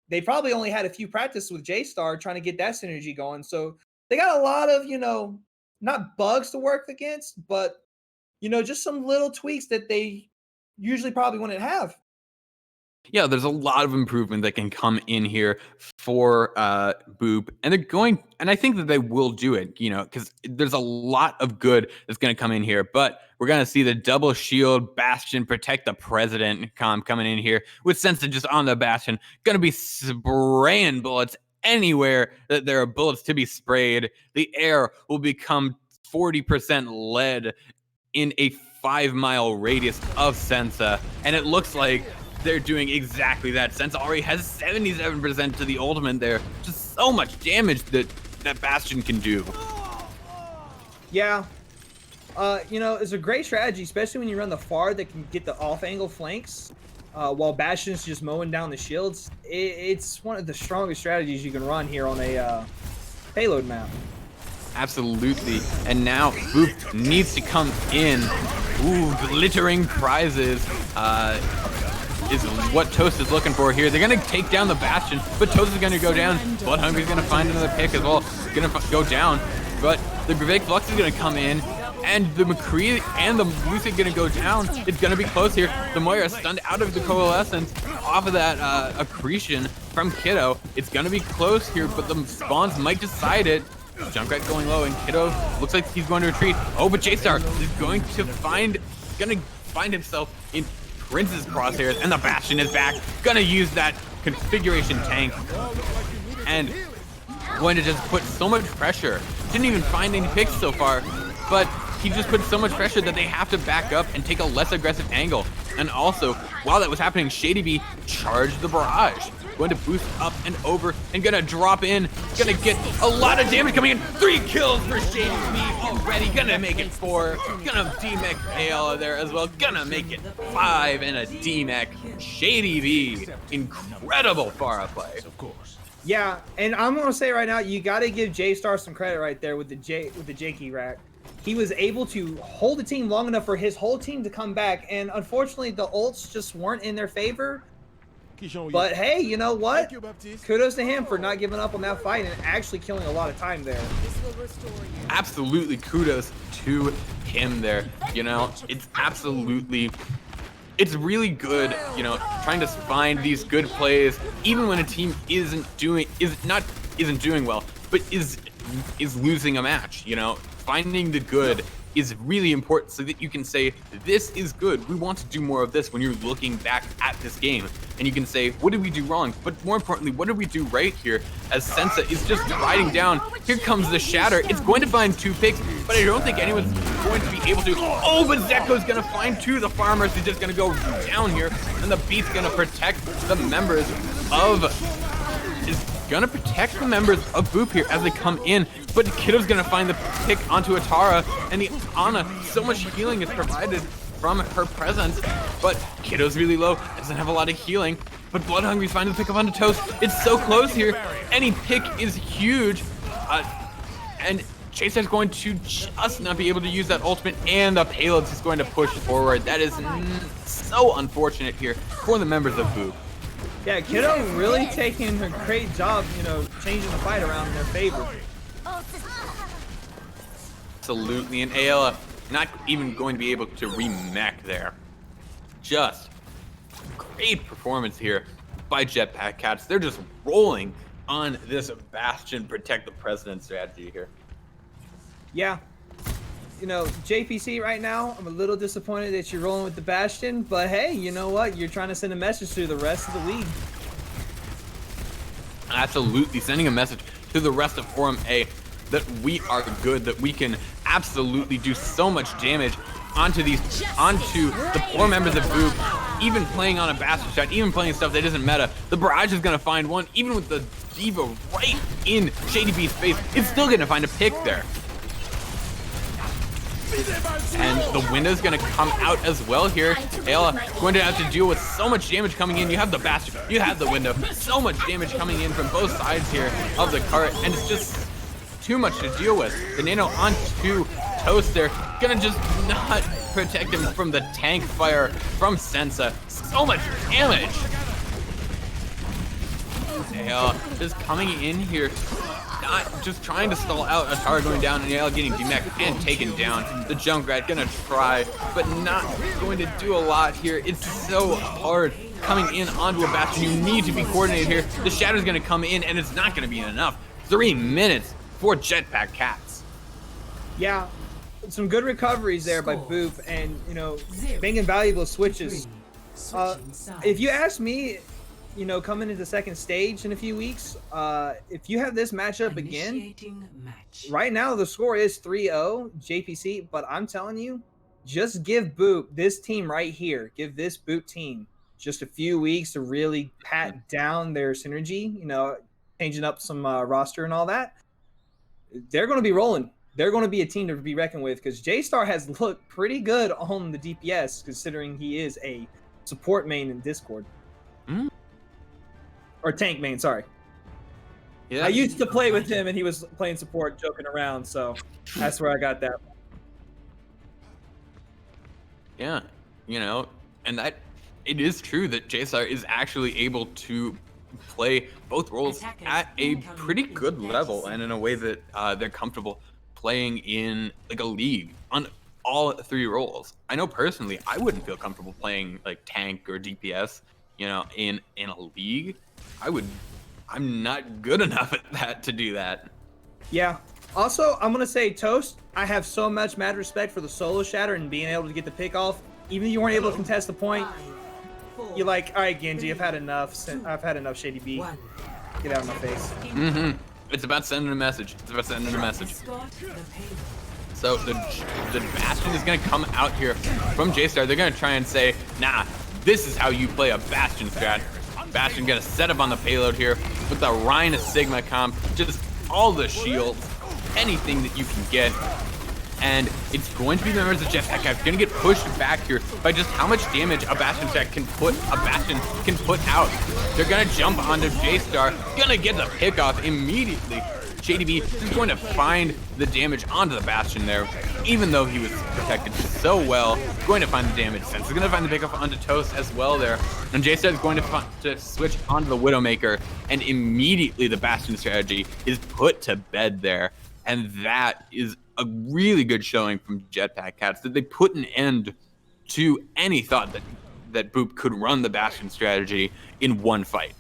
[SPEAKER 2] they probably only had a few practices with J-Star trying to get that synergy going. So they got a lot of, you know, not bugs to work against, but, you know, just some little tweaks that they usually probably wouldn't have.
[SPEAKER 4] Yeah, there's a lot of improvement that can come in here for Boop, and I think that they will do it, you know, because there's a lot of good that's going to come in here, but we're going to see the double shield Bastion protect the president coming in here with Sensa just on the Bastion, going to be spraying bullets anywhere that there are bullets to be sprayed. The air will become 40% lead in a 5-mile radius of Sensa, and it looks like they're doing exactly that. Sensa already has 77% to the ultimate there. Just so much damage that Bastion can do.
[SPEAKER 2] Yeah. You know, it's a great strategy, especially when you run the FAR that can get the off-angle flanks while Bastion's just mowing down the shields. It's one of the strongest strategies you can run here on a payload map.
[SPEAKER 4] Absolutely. And now Boop needs to come in. Ooh, glittering prizes. Is what Toast is looking for here. They're going to take down the Bastion, but Toast is going to go down. Blood Hungry's going to find another pick as well. Going to go down, but the Great Flux is going to come in, and the McCree and the Lucy are going to go down. It's going to be close here. The Moira stunned out of the Coalescence off of that accretion from Kiddo. It's going to be close here, but the spawns might decide it. Junkrat going low, and Kiddo looks like he's going to retreat. Oh, but J-Star is going to find himself in Prince's crosshairs, and the Bastion is back. Gonna use that configuration tank and going to just put so much pressure. Didn't even find any picks so far, but he just put so much pressure that they have to back up and take a less aggressive angle. And also, while that was happening, Shady B charged the barrage. Going to boost up and over and gonna drop in. Gonna get a lot of damage coming in. 3 kills for Shady B already. Gonna make it 4. Gonna D-mech Ayala there as well. Gonna make it 5 and a D-mech. Shady B, incredible Pharah play.
[SPEAKER 1] Of course.
[SPEAKER 2] Yeah, and I'm gonna say right now, you gotta give J-Star some credit right there with the Jakey rack. He was able to hold the team long enough for his whole team to come back, and unfortunately the ults just weren't in their favor. But hey, you know what? Kudos to him for not giving up on that fight and actually killing a lot of time there.
[SPEAKER 4] Absolutely kudos to him there. You know, it's really good, you know, trying to find these good plays even when a team isn't doing well, but is losing a match, you know. Finding the good is really important so that you can say, this is good. We want to do more of this when you're looking back at this game. And you can say, what did we do wrong? But more importantly, what did we do right here? As Sensa is just riding down. Here comes the Shatter. It's going to find 2 picks, but I don't think anyone's going to be able to. Oh, but Zeko's going to find 2. The Farmers is just going to go down here. And the Beat's going to protect the members of Boop here as they come in, but Kiddo's gonna find the pick onto Atara, and the Ana, so much healing is provided from her presence, but Kiddo's really low, doesn't have a lot of healing, but Blood Hungry's finding the pick up onto Toast. It's so close here. Any pick is huge, and Chaser's going to just not be able to use that ultimate, and the payload's just going to push forward. That is so unfortunate here for the members of Boop.
[SPEAKER 2] Yeah, Kiddo really taking a great job, you know, changing the fight around in their favor.
[SPEAKER 4] Absolutely, and Ayala not even going to be able to remech there. Just great performance here by Jetpack Cats. They're just rolling on this Bastion protect the president strategy here.
[SPEAKER 2] Yeah. You know, JPC right now, I'm a little disappointed that you're rolling with the Bastion, but hey, you know what? You're trying to send a message to the rest of the league.
[SPEAKER 4] Absolutely, sending a message to the rest of Aurum A that we are good, that we can absolutely do so much damage onto the poor members of Boop, even playing on a Bastion shot, even playing stuff that isn't meta. The Barrage is gonna find one, even with the Diva right in Shady B's face, it's still gonna find a pick there. And the window's gonna come out as well here. Ayala going to have to deal with so much damage coming in. You have the Bastion, you have the window. So much damage coming in from both sides here of the cart, and it's just too much to deal with. The Nano onto Toast there. Gonna just not protect him from the tank fire from Sensa. So much damage. Ayala just coming in here. Not just trying to stall out Atara going down, and Ayala getting demech and taken down. The Junkrat gonna try, but not going to do a lot here. It's so hard coming in onto a Bastion. You need to be coordinated here. The Shadow's gonna come in, and it's not gonna be enough. 3 minutes for Jetpack Cats.
[SPEAKER 2] Yeah, some good recoveries there by Boop, and you know, being invaluable switches. If you ask me, you know, coming into second stage in a few weeks, if you have this matchup again, right now the score is 3-0 JPC, but I'm telling you, just give Boop, this team right here, give this Boop team just a few weeks to really pat down their synergy, you know, changing up some roster and all that. They're going to be rolling. They're going to be a team to be reckoned with, because J-Star has looked pretty good on the DPS, considering he is a support main in Discord. Or tank main, sorry. Yeah. I used to play with him, and he was playing support, joking around, so that's where I got that.
[SPEAKER 4] Yeah, you know, and that it is true that J-Star is actually able to play both roles at a pretty good level, and in a way that they're comfortable playing in like a league on all 3 roles. I know personally, I wouldn't feel comfortable playing like tank or DPS, you know, in a league. I'm not good enough at that to do that.
[SPEAKER 2] Yeah. Also, I'm gonna say, Toast, I have so much mad respect for the solo Shatter and being able to get the pick off. Even if you weren't able to contest the point, you're like, all right, Genji, I've had enough. I've had enough, Shady B. Get out of my face.
[SPEAKER 4] It's about sending a message. It's about sending a message. So the Bastion is going to come out here from J-Star. They're going to try and say, nah, this is how you play a Bastion strat. Bastion going to set up on the payload here with the Rhine Sigma comp, just all the shields, anything that you can get. And it's going to be the members of Jetpack going to get pushed back here by just how much damage a Bastion strat can put out. They're going to jump onto J-Star, going to get the pick off immediately. JDB is going to find the damage onto the Bastion there, even though he was protected so well. Going to find the damage. Sense is going to find the pickup onto Toast as well there. And J-Star is going to switch onto the Widowmaker, and immediately the Bastion strategy is put to bed there. And that is a really good showing from Jetpack Cats, that they put an end to any thought that Boop could run the Bastion strategy in one fight.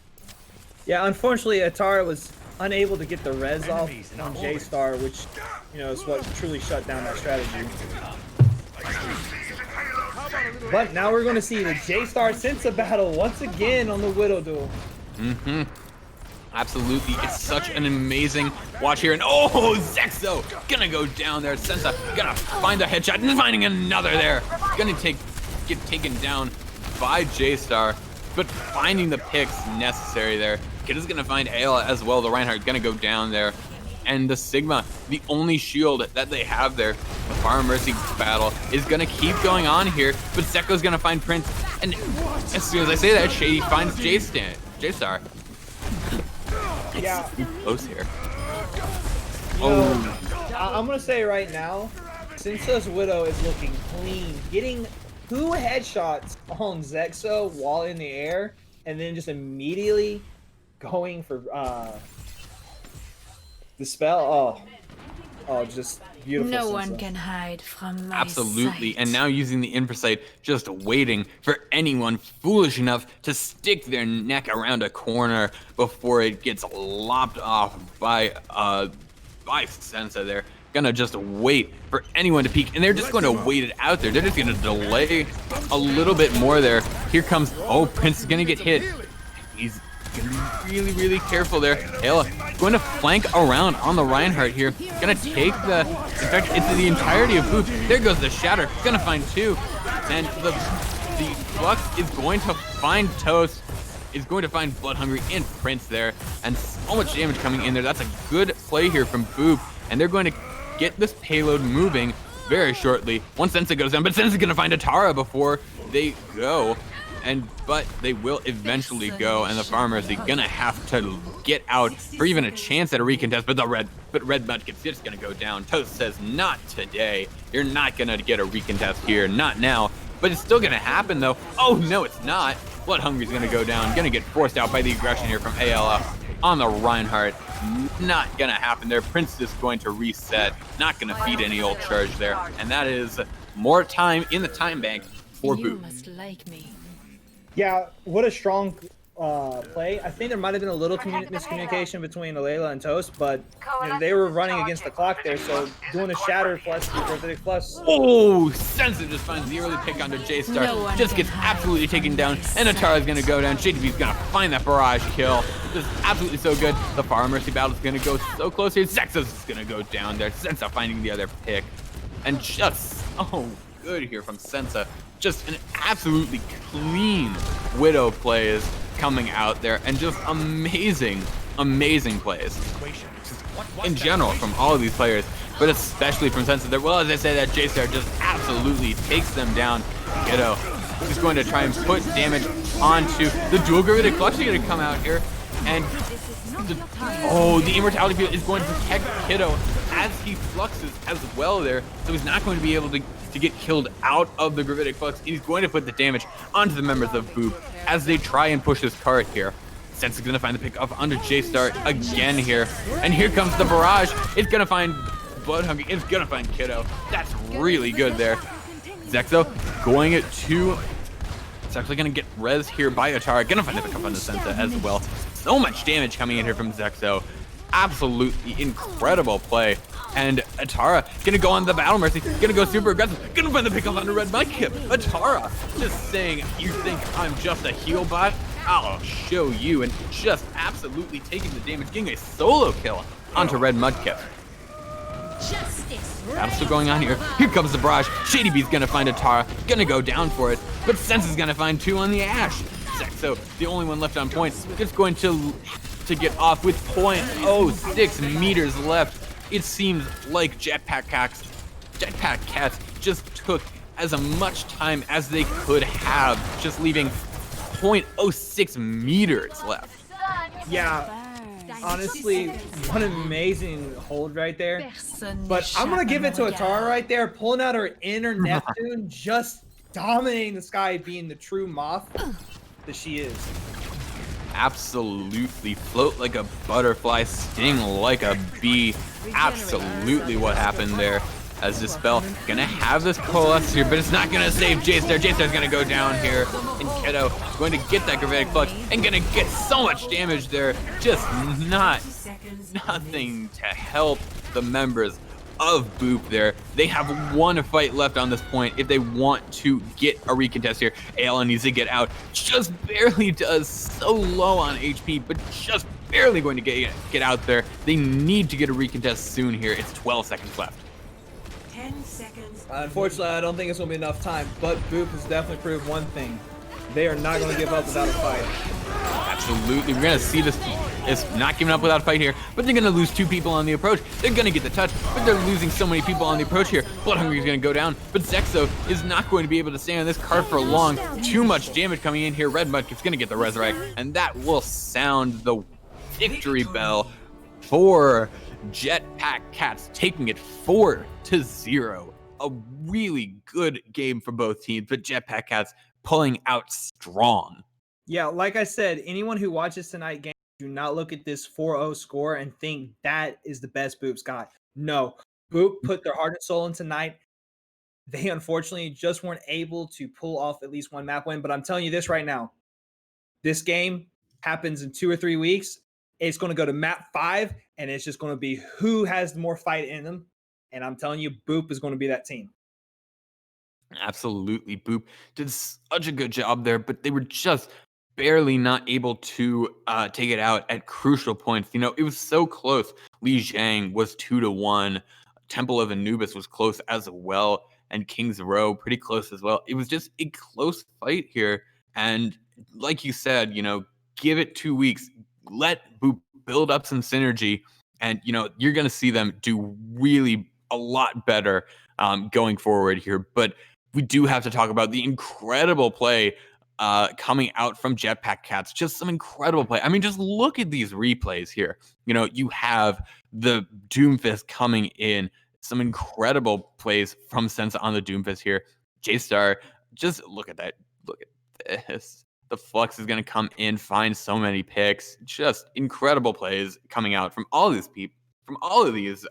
[SPEAKER 2] Yeah, unfortunately, Atara was unable to get the res off on J-Star, which, you know, is what truly shut down that strategy. But now we're going to see the J-Star Sensa battle once again on the Widow duel.
[SPEAKER 4] Absolutely, it's such an amazing watch here, and oh, Zexo gonna go down there. Sensa gonna find a headshot and finding another there. Gonna get taken down by J-Star, but finding the picks necessary there. Kid is gonna find Ayla as well. The Reinhardt gonna go down there, and the Sigma, the only shield that they have there. The Fire Mercy battle is gonna keep going on here, but Zeko's gonna find Prince, and as soon as I say that, Shady finds J-Star.
[SPEAKER 2] Yeah.
[SPEAKER 4] Too close here.
[SPEAKER 2] I'm gonna say right now, Sensa's Widow is looking clean, getting 2 headshots on Zexo while in the air, and then just immediately going for the spell. Oh, just beautiful.
[SPEAKER 6] No
[SPEAKER 2] Sensa.
[SPEAKER 6] one can hide from my
[SPEAKER 4] Absolutely,
[SPEAKER 6] sight.
[SPEAKER 4] and now using the Infrasight, just waiting for anyone foolish enough to stick their neck around a corner before it gets lopped off by Sensa there. Gonna just wait for anyone to peek, and they're just going to wait it out there. They're just gonna delay a little bit more there. Here comes, Prince is gonna get hit. He's gonna be really, really careful there. Ayla going to flank around on the Reinhardt here. Gonna take in fact, it's the entirety of Boop. There goes the Shatter. Gonna find 2. And the Flux is going to find Toast. Is going to find Bloodhungry and Prince there. And so much damage coming in there. That's a good play here from Boop. And they're going to get this payload moving very shortly. Once Sensa goes down, but Sensa's gonna find Atara before they go. But they will eventually go, and the Farmers are gonna have to get out for even a chance at a recontest. But Red Mudkip's just gonna go down. Toast says, not today. You're not gonna get a recontest here, not now. But it's still gonna happen though. Oh no, it's not. Bloodhungry's gonna go down, gonna get forced out by the aggression here from Ayla on the Reinhardt. Not gonna happen there. Prince is going to reset. Not gonna feed any old charge there, and that is more time in the time bank for
[SPEAKER 6] You
[SPEAKER 4] Boop.
[SPEAKER 6] must like me.
[SPEAKER 2] Yeah, what a strong play. I think there might have been a little miscommunication between Alayla and Toast, but you know, they were running against the clock there, so doing a Shatter plus the Prophetic plus.
[SPEAKER 4] Oh, Sensa just finds the early pick onto J-Star.
[SPEAKER 6] No one
[SPEAKER 4] Just
[SPEAKER 6] can
[SPEAKER 4] gets
[SPEAKER 6] hide.
[SPEAKER 4] absolutely taken down, and Atara's gonna go down. JDB's gonna find that barrage kill. This is absolutely so good. The Fire Mercy battle's gonna go so close here. Zexo's gonna go down there. Sensa finding the other pick. And just so good here from Sensa. Just an absolutely clean Widow plays coming out there, and just amazing plays. Just in general from all of these players, but especially from Sensa there. Well, as I say, that J-Star just absolutely takes them down. Kiddo is going to try and put damage onto the dual Gravitic Flux. Going to come out here, and the Immortality Field is going to protect Kiddo as he fluxes as well there, so he's not going to be able to get killed out of the Gravitic Flux. He's going to put the damage onto the members of Boop as they try and push this cart here. Sense is going to find the pick up onto J-Star again here. And here comes the barrage. It's going to find Bloodhungry. It's going to find Kiddo. That's really good there. Zexo going to... It's actually going to get res here by Atara. Going to find the pick up onto Sensa as well. So much damage coming in here from Zexo. Absolutely incredible play. And Atara gonna go on the Battle Mercy, gonna go super aggressive, gonna find the pickup on the Red Mudkip. Atara just saying, you think I'm just a heal bot? I'll show you, and just absolutely taking the damage, getting a solo kill onto Red Mudkip. Battle's still going on here. Here comes the barrage. Shady B's gonna find a Tara, gonna go down for it, but Sense is gonna find 2 on the Ashe. Sexo, the only one left on point, just going to get off with 0.06 meters left. It seems like Jetpack Cats just took as much time as they could have, just leaving 0.06 meters left.
[SPEAKER 2] Yeah, honestly, what an amazing hold right there. But I'm going to give it to Atara right there, pulling out her inner Neptune, just dominating the sky, being the true Moth that she is.
[SPEAKER 4] Absolutely. Float like a butterfly, sting like a bee. Absolutely what happened there. As Dispel gonna have this coalesce here, but it's not gonna save J-Star. J-Star's gonna go down here, and Kiddo going to get that Gravitic Flux and gonna get so much damage there. Just nothing to help the members of Boop there. They have 1 fight left on this point if they want to get a recontest here. ALN needs to get out. Just barely does, so low on HP, but just barely going to get out there. They need to get a recontest soon here. It's 12 seconds left.
[SPEAKER 5] 10 seconds.
[SPEAKER 2] Unfortunately, I don't think it's going to be enough time, but Boop has definitely proved one thing. They are not going to give up without a fight.
[SPEAKER 4] Absolutely. We're going to see this. It's not giving up without a fight here, but they're going to lose 2 people on the approach. They're going to get the touch, but they're losing so many people on the approach here. Bloodhungry is going to go down, but Zexo is not going to be able to stay on this card for long. Too much damage coming in here. Red Mudkip's going to get the Resurrect, and that will sound the victory bell for Jetpack Cats, taking it 4-0. A really good game for both teams, but Jetpack Cats pulling out strong.
[SPEAKER 2] Yeah, like I said, anyone who watches tonight game, do not look at this 4-0 score and think that is the best Boop's got. No, Boop put their heart and soul in tonight. They unfortunately just weren't able to pull off at least 1 map win, but I'm telling you this right now. This game happens in 2 or 3 weeks. It's going to go to map 5, and it's just going to be who has more fight in them. And I'm telling you, Boop is going to be that team.
[SPEAKER 4] Absolutely. Boop did such a good job there, but they were just barely not able to take it out at crucial points. You know, it was so close. Li Zhang was 2-1. Temple of Anubis was close as well. And King's Row pretty close as well. It was just a close fight here. And like you said, you know, give it 2 weeks. Let Boop build up some synergy. And, you know, you're going to see them do really a lot better going forward here. But we do have to talk about the incredible play coming out from Jetpack Cats. Just some incredible play. I mean, just look at these replays here. You know, you have the Doomfist coming in. Some incredible plays from Sense on the Doomfist here. J-Star, just look at that. Look at this. The Flux is going to come in, find so many picks. Just incredible plays coming out from all these people, from all of these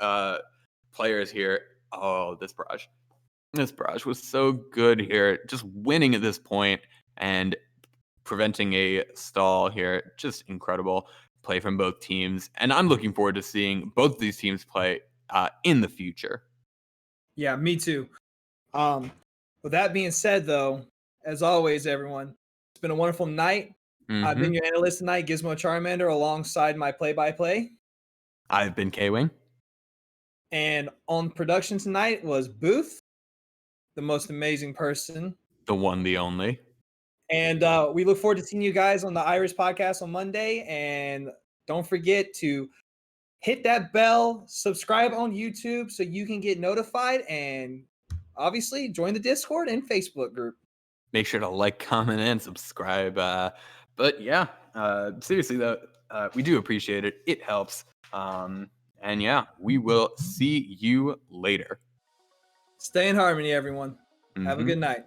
[SPEAKER 4] players here. Oh, this barrage. This barrage was so good here. Just winning at this point and preventing a stall here. Just incredible play from both teams. And I'm looking forward to seeing both of these teams play in the future.
[SPEAKER 2] Yeah, me too. With that being said, though, as always, everyone, it's been a wonderful night. I've been your analyst tonight, GizmoCharmander, alongside my play-by-play.
[SPEAKER 4] I've been Kwing.
[SPEAKER 2] And on production tonight was Booth, the most amazing person.
[SPEAKER 4] The one, the only.
[SPEAKER 2] And we look forward to seeing you guys on the Iris podcast on Monday. And don't forget to hit that bell, subscribe on YouTube so you can get notified, and obviously join the Discord and Facebook group.
[SPEAKER 4] Make sure to like, comment, and subscribe. But yeah, seriously though, we do appreciate it. It helps. And yeah, we will see you later.
[SPEAKER 2] Stay in harmony, everyone. Have a good night.